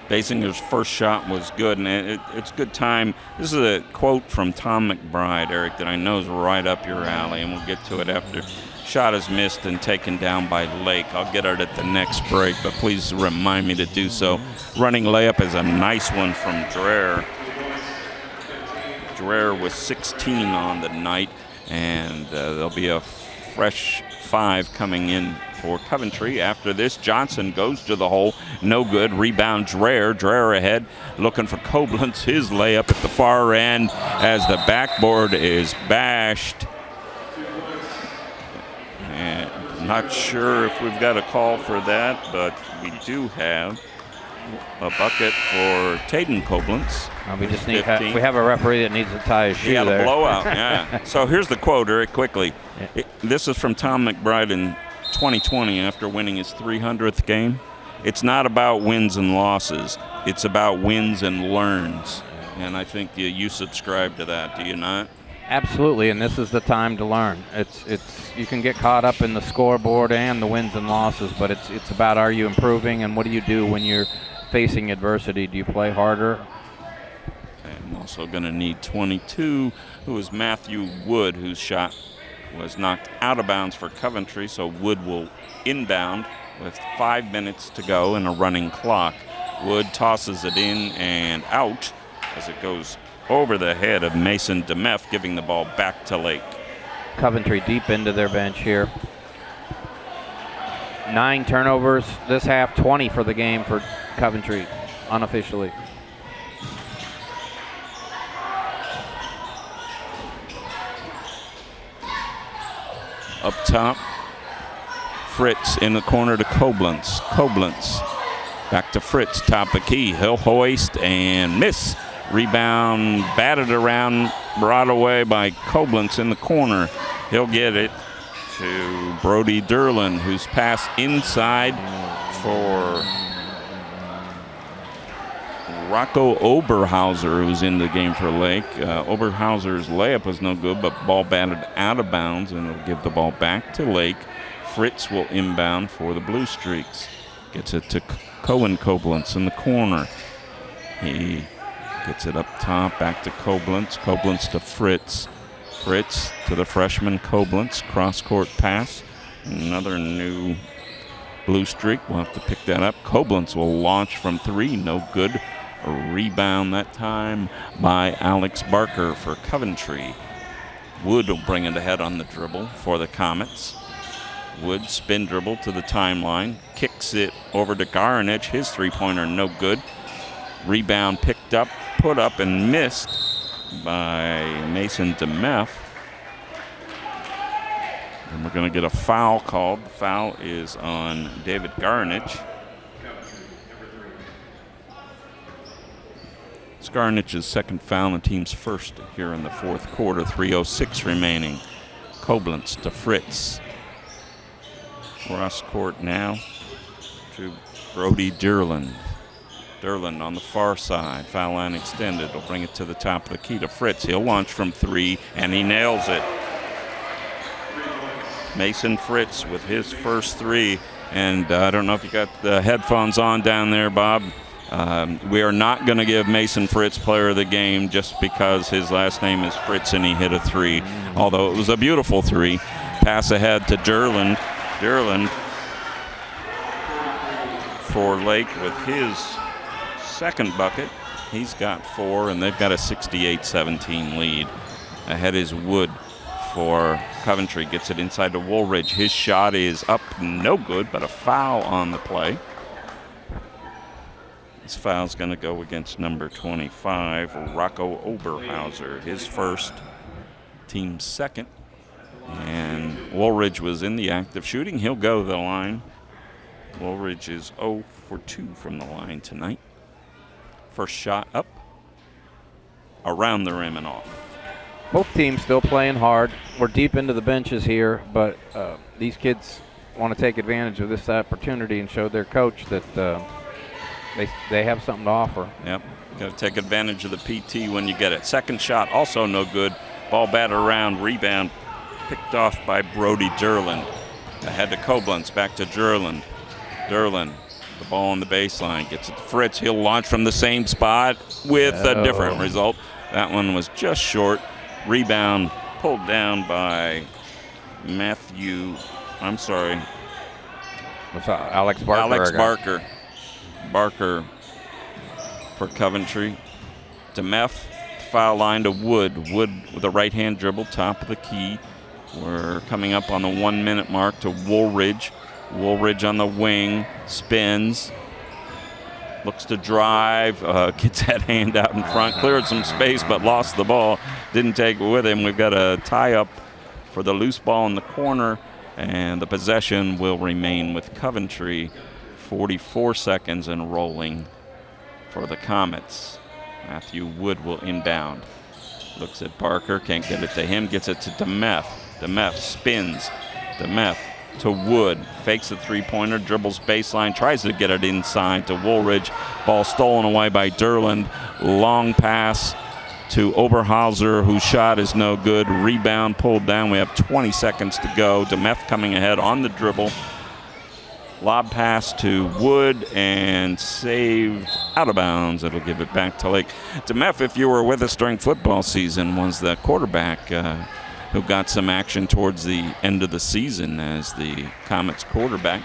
Basinger's first shot was good, and it's good time. This is a quote from Tom McBride, Eric, that I know is right up your alley, and we'll get to it after. Shot is missed and taken down by Lake. I'll get it at the next break, but please remind me to do so. Running layup is a nice one from Dreher. Dreher was 16 on the night, and there'll be a fresh 5 coming in for Coventry. After this, Johnson goes to the hole, no good. Rebound Dreher. Dreher ahead, looking for Koblenz. His layup at the far end as the backboard is bashed. And not sure if we've got a call for that, but we do have a bucket for Taden Koblenz. We just need we have a referee that needs to tie his shoe there. A blowout, yeah. So here's the quote, Eric, quickly. This is from Tom McBride in 2020 after winning his 300th game. It's not about wins and losses. It's about wins and learns. And I think you subscribe to that, do you not? Absolutely, and this is the time to learn. It's you can get caught up in the scoreboard and the wins and losses, but it's about, are you improving, and what do you do when you're facing adversity? Do you play harder? I'm also going to need 22, who is Matthew Wood, whose shot was knocked out of bounds for Coventry, so Wood will inbound with 5 minutes to go and a running clock. Wood tosses it in and out as it goes over the head of Mason DeMeff, giving the ball back to Lake. Coventry deep into their bench here. 9 turnovers this half, 20 for the game for Coventry, unofficially. Up top, Fritz in the corner to Koblenz. Koblenz back to Fritz, top of the key. He'll hoist and miss. Rebound batted around, brought away by Koblenz in the corner. He'll get it to Brody Durland, who's passed inside for Rocco Oberhauser, who's in the game for Lake. Oberhauser's layup was no good, but ball batted out of bounds, and it'll give the ball back to Lake. Fritz will inbound for the Blue Streaks. Gets it to Cohen Koblenz in the corner. He gets it up top, back to Koblenz. Koblenz to Fritz. Fritz to the freshman Koblenz. Cross-court pass. Another new Blue Streak. We'll have to pick that up. Koblenz will launch from three. No good. A rebound that time by Alex Barker for Coventry. Wood will bring it ahead on the dribble for the Comets. Wood spin dribble to the timeline. Kicks it over to Garnich. His three-pointer no good. Rebound picked up, put up, and missed by Mason DeMeff. And we're going to get a foul called. The foul is on David Garnich. It's Garnich's second foul and the team's first here in the fourth quarter. 3:06 remaining. Koblenz to Fritz. Cross court now to Brody Derland. Derland on the far side. Foul line extended. Will bring it to the top of the key to Fritz. He'll launch from three, and he nails it. Mason Fritz with his first three. And I don't know if you got the headphones on down there, Bob. We are not going to give Mason Fritz player of the game just because his last name is Fritz and he hit a three. Although it was a beautiful three. Pass ahead to Derland. Derland for Lake with his second bucket. He's got four, and they've got a 68-17 lead. Ahead is Wood for Coventry. Gets it inside to Woolridge. His shot is up, no good, but a foul on the play. This foul's going to go against number 25, Rocco Oberhauser. His first, team second. And Woolridge was in the act of shooting. He'll go to the line. Woolridge is 0 for 2 from the line tonight. First shot up, around the rim and off. Both teams still playing hard. We're deep into the benches here, but these kids want to take advantage of this opportunity and show their coach that they have something to offer. Yep, got to take advantage of the PT when you get it. Second shot also no good. Ball batted around, rebound picked off by Brody Derland. Ahead to Koblenz, back to Derland. Derland, the ball on the baseline, gets it to Fritz. He'll launch from the same spot with a different result. That one was just short. Rebound pulled down by Alex Barker. Alex Barker. Barker for Coventry. DeMeff, foul line to Wood. Wood with a right-hand dribble, top of the key. We're coming up on the 1 minute mark to Woolridge. Woolridge on the wing, spins, looks to drive, gets that hand out in front, cleared some space but lost the ball. Didn't take it with him. We've got a tie-up for the loose ball in the corner, and the possession will remain with Coventry. 44 seconds and rolling for the Comets. Matthew Wood will inbound. Looks at Barker, can't get it to him, gets it to DeMeff. DeMeff spins. DeMeff to Wood, fakes a three-pointer, dribbles baseline, tries to get it inside to Woolridge. Ball stolen away by Derland. Long pass to Oberhauser, whose shot is no good. Rebound pulled down. We have 20 seconds to go. DeMeff coming ahead on the dribble. Lob pass to Wood and saved out of bounds. It'll give it back to Lake. DeMeff, if you were with us during football season, was the quarterback who got some action towards the end of the season as the Comets quarterback.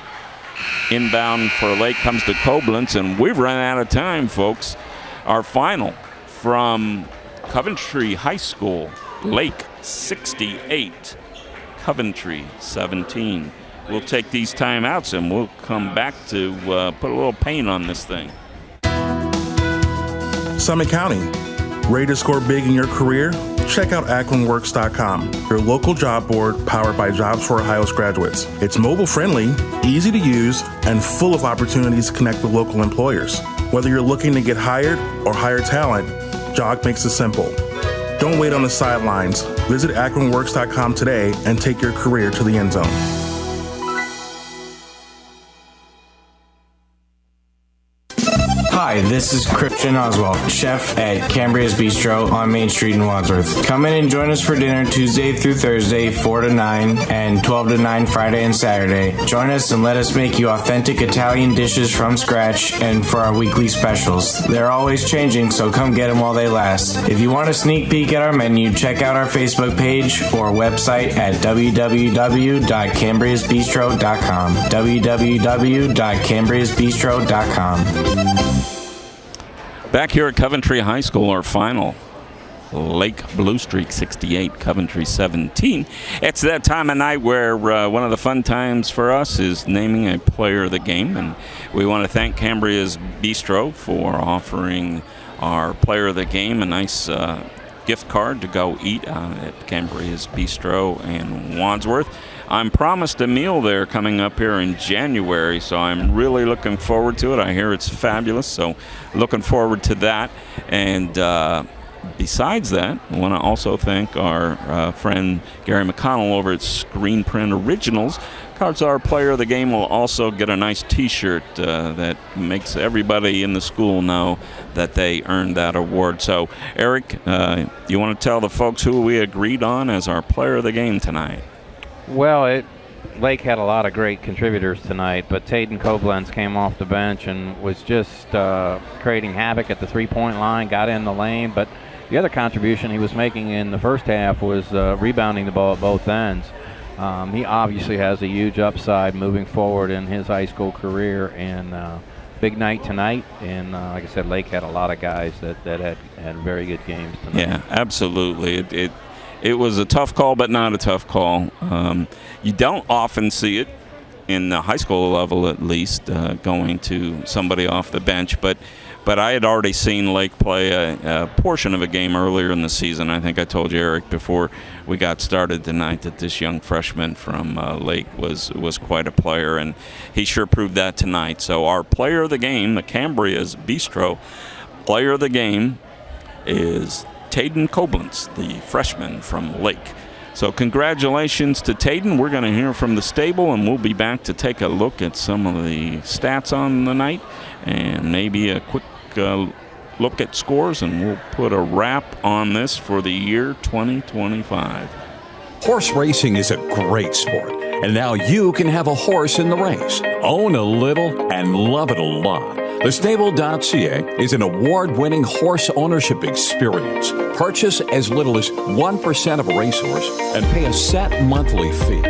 Inbound for Lake comes to Koblenz, and we've run out of time, folks. Our final from Coventry High School, Lake 68, Coventry 17. We'll take these timeouts and we'll come back to put a little paint on this thing. Summit County. Ready to score big in your career? Check out AkronWorks.com, your local job board powered by Jobs for Ohio's graduates. It's mobile friendly, easy to use, and full of opportunities to connect with local employers. Whether you're looking to get hired or hire talent, JOG makes it simple. Don't wait on the sidelines. Visit AkronWorks.com today and take your career to the end zone. Hi, Hi, this is Christian Oswald, chef at Cambria's Bistro on Main Street in Wadsworth. Come in and join us for dinner Tuesday through Thursday, 4 to 9, and 12 to 9 Friday and Saturday. Join us and let us make you authentic Italian dishes from scratch and for our weekly specials. They're always changing, so come get them while they last. If you want a sneak peek at our menu, check out our Facebook page or website at www.cambriasbistro.com. www.cambriasbistro.com. Back here at Coventry High School, our final. Lake Blue Streak 68, Coventry 17. It's that time of night where one of the fun times for us is naming a player of the game, and we want to thank Cambria's Bistro for offering our player of the game a nice gift card to go eat at Cambria's Bistro in Wadsworth. I'm promised a meal there coming up here in January, so I'm really looking forward to it. I hear it's fabulous, so looking forward to that. And besides that, I want to also thank our friend Gary McConnell over at Screen Print Originals. Because our player of the game will also get a nice T-shirt that makes everybody in the school know that they earned that award. So, Eric, you want to tell the folks who we agreed on as our player of the game tonight? Well, Lake had a lot of great contributors tonight, but Tayden Koblenz came off the bench and was just creating havoc at the three-point line, got in the lane. But the other contribution he was making in the first half was rebounding the ball at both ends. He obviously has a huge upside moving forward in his high school career, and big night tonight. And like I said, Lake had a lot of guys that had very good games tonight. Yeah, absolutely. It was a tough call, but not a tough call. You don't often see it in the high school level, at least, going to somebody off the bench. But I had already seen Lake play a portion of a game earlier in the season. I think I told you, Eric, before we got started tonight, that this young freshman from Lake was quite a player, and he sure proved that tonight. So our player of the game, the Cambria's Bistro player of the game, is Tayden Koblenz, the freshman from Lake. So congratulations to Tayden. We're going to hear from the stable, and we'll be back to take a look at some of the stats on the night and maybe a quick look at scores, and we'll put a wrap on this for the year 2025. Horse racing is a great sport, and now you can have a horse in the race, own a little, and love it a lot. Thestable.ca is an award-winning horse ownership experience. Purchase as little as 1% of a racehorse and pay a set monthly fee.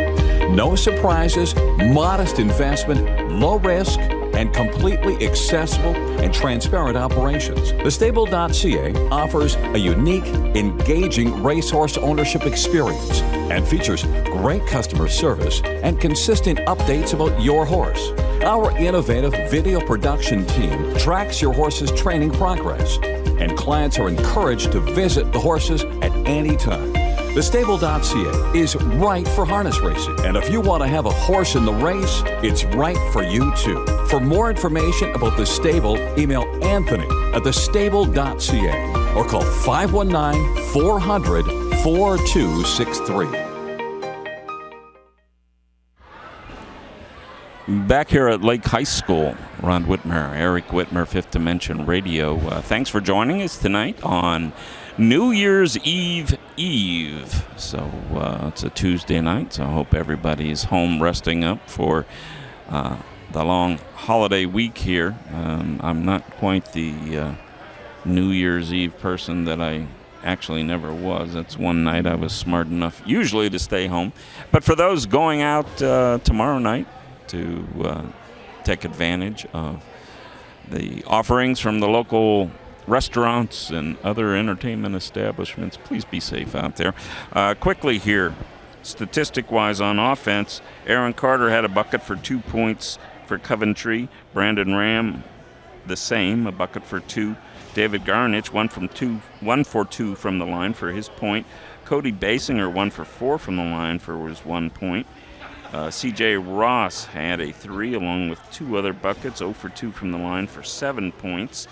No surprises, modest investment, low risk, and completely accessible and transparent operations. Thestable.ca offers a unique, engaging racehorse ownership experience and features great customer service and consistent updates about your horse. Our innovative video production team tracks your horse's training progress, and clients are encouraged to visit the horses at any time. Thestable.ca is right for harness racing, and if you want to have a horse in the race, it's right for you too. For more information about The Stable, email Anthony at thestable.ca or call 519-400-4263. Back here at Lake High School, Ron Whitmer, Eric Whitmer, Fifth Dimension Radio. Thanks for joining us tonight on New Year's Eve. So it's a Tuesday night, so I hope everybody's home resting up for the long holiday week here. I'm not quite the New Year's Eve person that I actually never was. That's one night I was smart enough usually to stay home. But for those going out tomorrow night to take advantage of the offerings from the local restaurants and other entertainment establishments, please be safe out there. Quickly here, statistic-wise on offense, Aaron Carter had a bucket for 2 points for Coventry. Brandon Ram, the same, a bucket for 2. David Garnich, 1 for 2 from the line for his point. Cody Basinger, 1 for 4 from the line for his 1 point. C.J. Ross had a 3 along with 2 other buckets, 0 for 2 from the line for 7 points.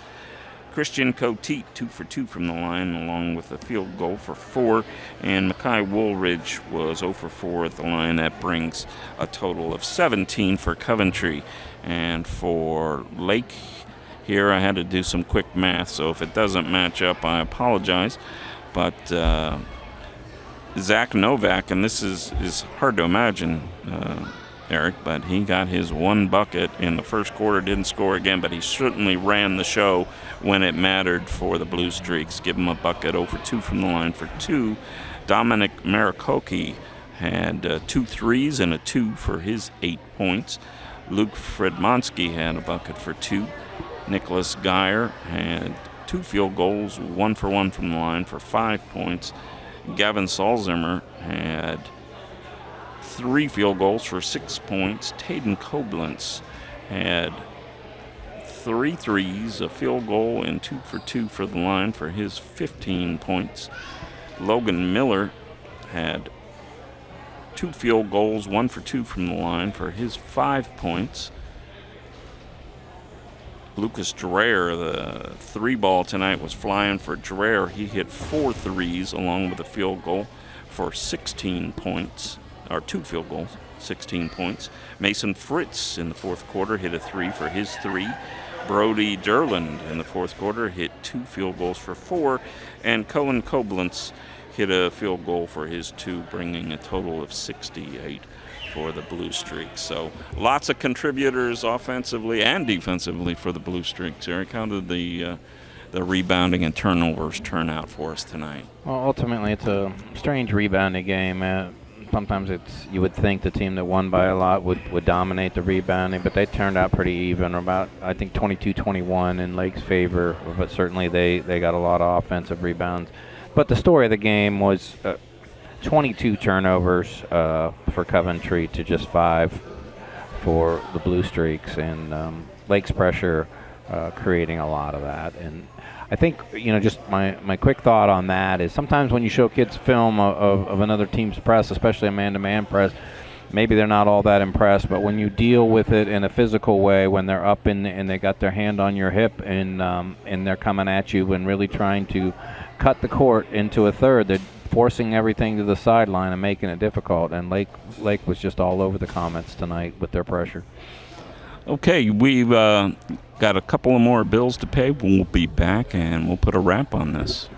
Christian Coteet, 2 for 2 from the line, along with a field goal for 4. And Mackay Woolridge was 0 for 4 at the line. That brings a total of 17 for Coventry. And for Lake, here. I had to do some quick math, so if it doesn't match up, I apologize. But Zach Novak, and this is hard to imagine, Eric, but he got his one bucket in the first quarter, didn't score again, but he certainly ran the show when it mattered for the Blue Streaks. Give him a bucket, 0 for 2 from the line for 2. Dominic Marikoki had 2 threes and a 2 for his 8 points. Luke Fredmonsky had a bucket for 2. Nicholas Geyer had 2 field goals, 1 for 1 from the line for 5 points. Gavin Salzimmer had 3 field goals for 6 points. Taden Koblenz had 3 threes, a field goal, and 2 for 2 for the line for his 15 points. Logan Miller had 2 field goals, 1 for 2 from the line for his 5 points. Lucas Dreher, the 3-ball tonight was flying for Dreher. He hit 4 threes along with a field goal for 16 points, or 2 field goals, 16 points. Mason Fritz in the fourth quarter hit a 3 for his 3. Brody Derland in the fourth quarter hit 2 field goals for 4. And Cohen Koblenz hit a field goal for his 2, bringing a total of 68 for the Blue Streaks. So lots of contributors offensively and defensively for the Blue Streaks. Eric, how did the rebounding and turnovers turn out for us tonight? Well, ultimately, it's a strange rebounding game. Sometimes you would think the team that won by a lot would dominate the rebounding, but they turned out pretty even, about, I think, 22-21 in Lake's favor, but certainly they got a lot of offensive rebounds. But the story of the game was 22 turnovers for Coventry to just 5 for the Blue Streaks, and Lake's pressure creating a lot of that. And I think, just my quick thought on that is sometimes when you show kids film of another team's press, especially a man-to-man press, maybe they're not all that impressed, but when you deal with it in a physical way, when they're up and they got their hand on your hip and they're coming at you and really trying to cut the court into a third, they're forcing everything to the sideline and making it difficult, and Lake was just all over the comments tonight with their pressure. Okay, we've got a couple of more bills to pay. We'll be back and we'll put a wrap on this.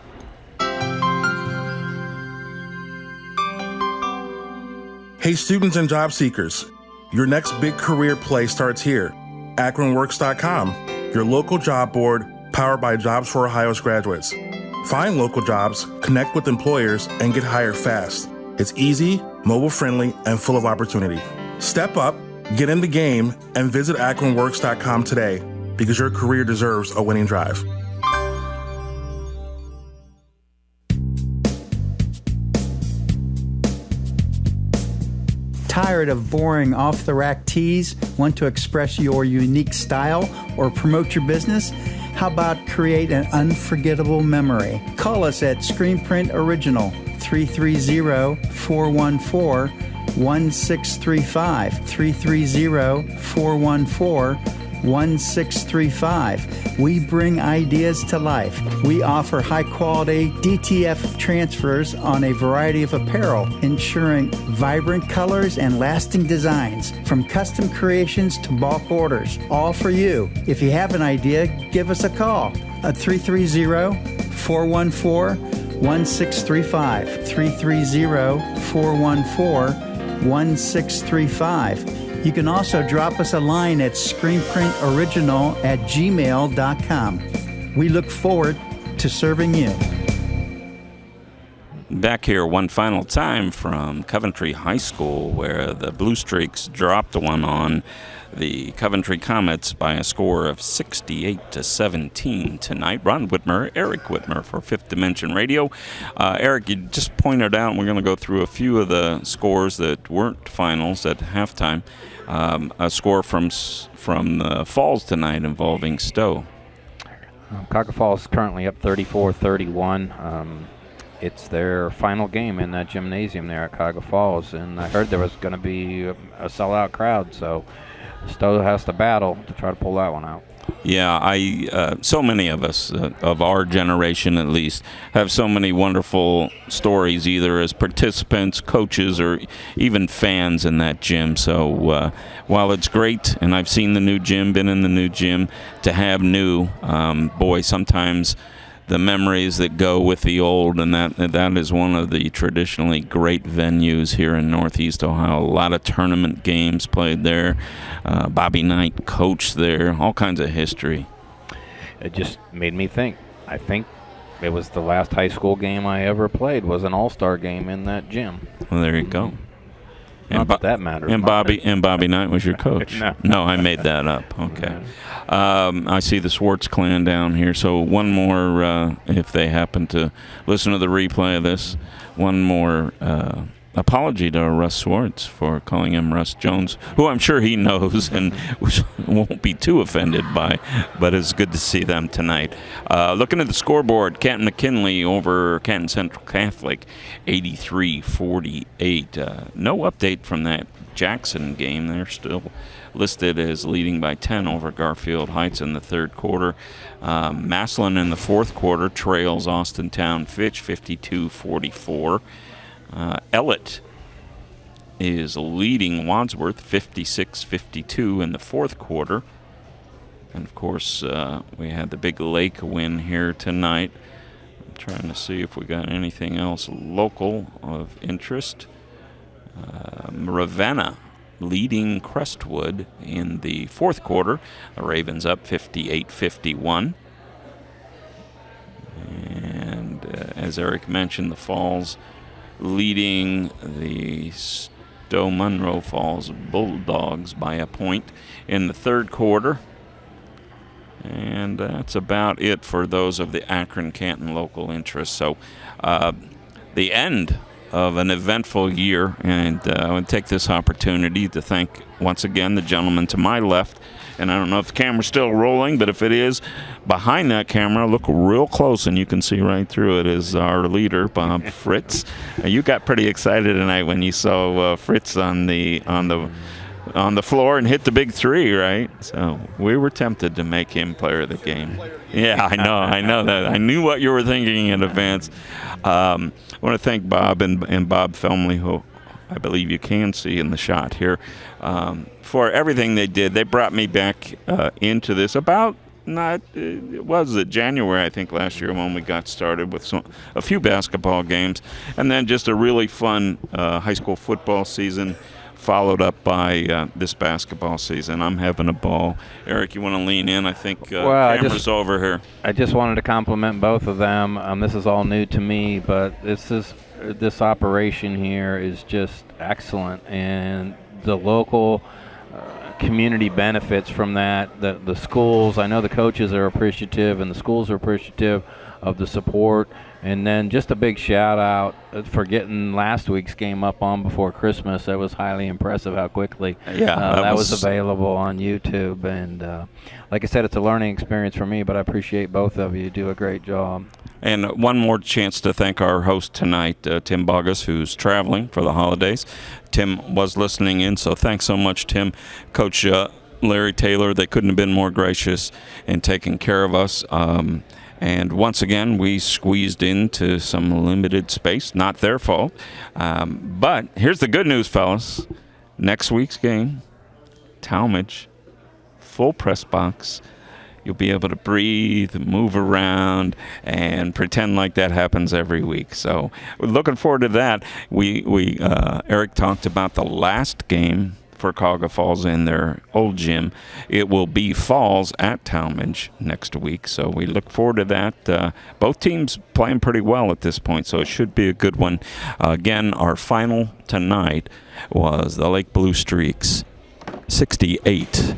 Hey, students and job seekers, your next big career play starts here. AkronWorks.com, your local job board powered by Jobs for Ohio's graduates. Find local jobs, connect with employers, and get hired fast. It's easy, mobile-friendly, and full of opportunity. Step up, get in the game, and visit AkronWorks.com today, because your career deserves a winning drive. Tired of boring off-the-rack tees? Want to express your unique style or promote your business? How about create an unforgettable memory? Call us at Screen Print Original, 330-414-1635, 330-414-1635. We bring ideas to life. We offer high-quality DTF transfers on a variety of apparel, ensuring vibrant colors and lasting designs, from custom creations to bulk orders, all for you. If you have an idea, give us a call at 330-414-1635, 330-414-1635. You can also drop us a line at screenprintoriginal@gmail.com. We look forward to serving you. Back here one final time from Coventry High School, where the Blue Streaks dropped one on the Coventry Comets by a score of 68-17 tonight. Ron Whitmer, Eric Whitmer for Fifth Dimension Radio. Eric, you just pointed out, we're going to go through a few of the scores that weren't finals at halftime. A score from the Falls tonight involving Stowe. Cuyahoga Falls is currently up 34-31. It's their final game in that gymnasium there at Cuyahoga Falls, and I heard there was going to be a sellout crowd, so Stowe has to battle to try to pull that one out. Yeah, so many of us, of our generation at least, have so many wonderful stories, either as participants, coaches, or even fans in that gym. So while it's great, and I've seen the new gym, been in the new gym, to have new, boy, sometimes the memories that go with the old, and that is one of the traditionally great venues here in Northeast Ohio. A lot of tournament games played there. Bobby Knight coached there. All kinds of history. It just made me think. I think it was the last high school game I ever played was an all-star game in that gym. Well, there you go. Not that matters. And Bobby Knight was your coach. No, I made that up. Okay. I see the Swartz clan down here. So one more, if they happen to listen to the replay of this, one more apology to Russ Swartz for calling him Russ Jones, who I'm sure he knows and won't be too offended by, but it's good to see them tonight. Looking at the scoreboard, Canton McKinley over Canton Central Catholic, 83-48. No update from that Jackson game. They're still listed as leading by 10 over Garfield Heights in the third quarter. Massillon in the fourth quarter trails Austintown Fitch 52-44. Ellett is leading Wadsworth 56-52 in the fourth quarter. And, of course, we had the Big Lake win here tonight. I'm trying to see if we got anything else local of interest. Ravenna leading Crestwood in the fourth quarter. The Ravens up 58-51. And as Eric mentioned, the Falls leading the Stowe-Munroe Falls Bulldogs by a point in the third quarter. And that's about it for those of the Akron-Canton local interest. So the end of an eventful year, and I want to take this opportunity to thank once again the gentleman to my left. And I don't know if the camera's still rolling, but if it is, behind that camera, look real close and you can see right through it, is our leader, Bob Fritz. You got pretty excited tonight when you saw Fritz on the floor and hit the big three, right? So we were tempted to make him player of the game. Yeah, I know that. I knew what you were thinking in advance. I want to thank Bob and Bob Felmley, who I believe you can see in the shot here, for everything they did. They brought me back into this about January, I think, last year when we got started with a few basketball games, and then just a really fun high school football season, followed up by this basketball season. I'm having a ball. Eric, you want to lean in? I think camera's over here. I just wanted to compliment both of them. This is all new to me, but this operation here is just excellent, and the local community benefits from that. The schools, I know the coaches are appreciative and the schools are appreciative of the support. And then just a big shout out for getting last week's game up on before Christmas. That was highly impressive how quickly that was available on YouTube. And like I said, it's a learning experience for me, but I appreciate both of you. You do a great job. And one more chance to thank our host tonight, Tim Bogus, who's traveling for the holidays. Tim was listening in, so thanks so much, Tim. Coach Larry Taylor, they couldn't have been more gracious in taking care of us. And once again, we squeezed into some limited space. Not their fault. But here's the good news, fellas. Next week's game, Talmadge, full press box. You'll be able to breathe, move around, and pretend like that happens every week. So we're looking forward to that. Eric talked about the last game for Cuyahoga Falls in their old gym. It will be Falls at Talmadge next week, so we look forward to that. Both teams playing pretty well at this point, so it should be a good one. Again, our final tonight was the Lake Blue Streaks 68,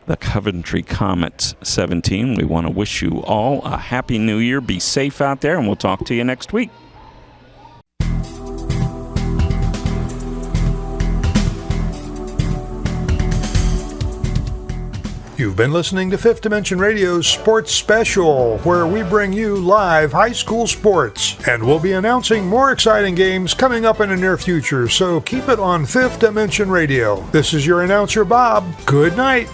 the Coventry Comets 17. We want to wish you all a happy new year. Be safe out there, and we'll talk to you next week. You've been listening to Fifth Dimension Radio's Sports Special, where we bring you live high school sports. And we'll be announcing more exciting games coming up in the near future, so keep it on Fifth Dimension Radio. This is your announcer, Bob. Good night.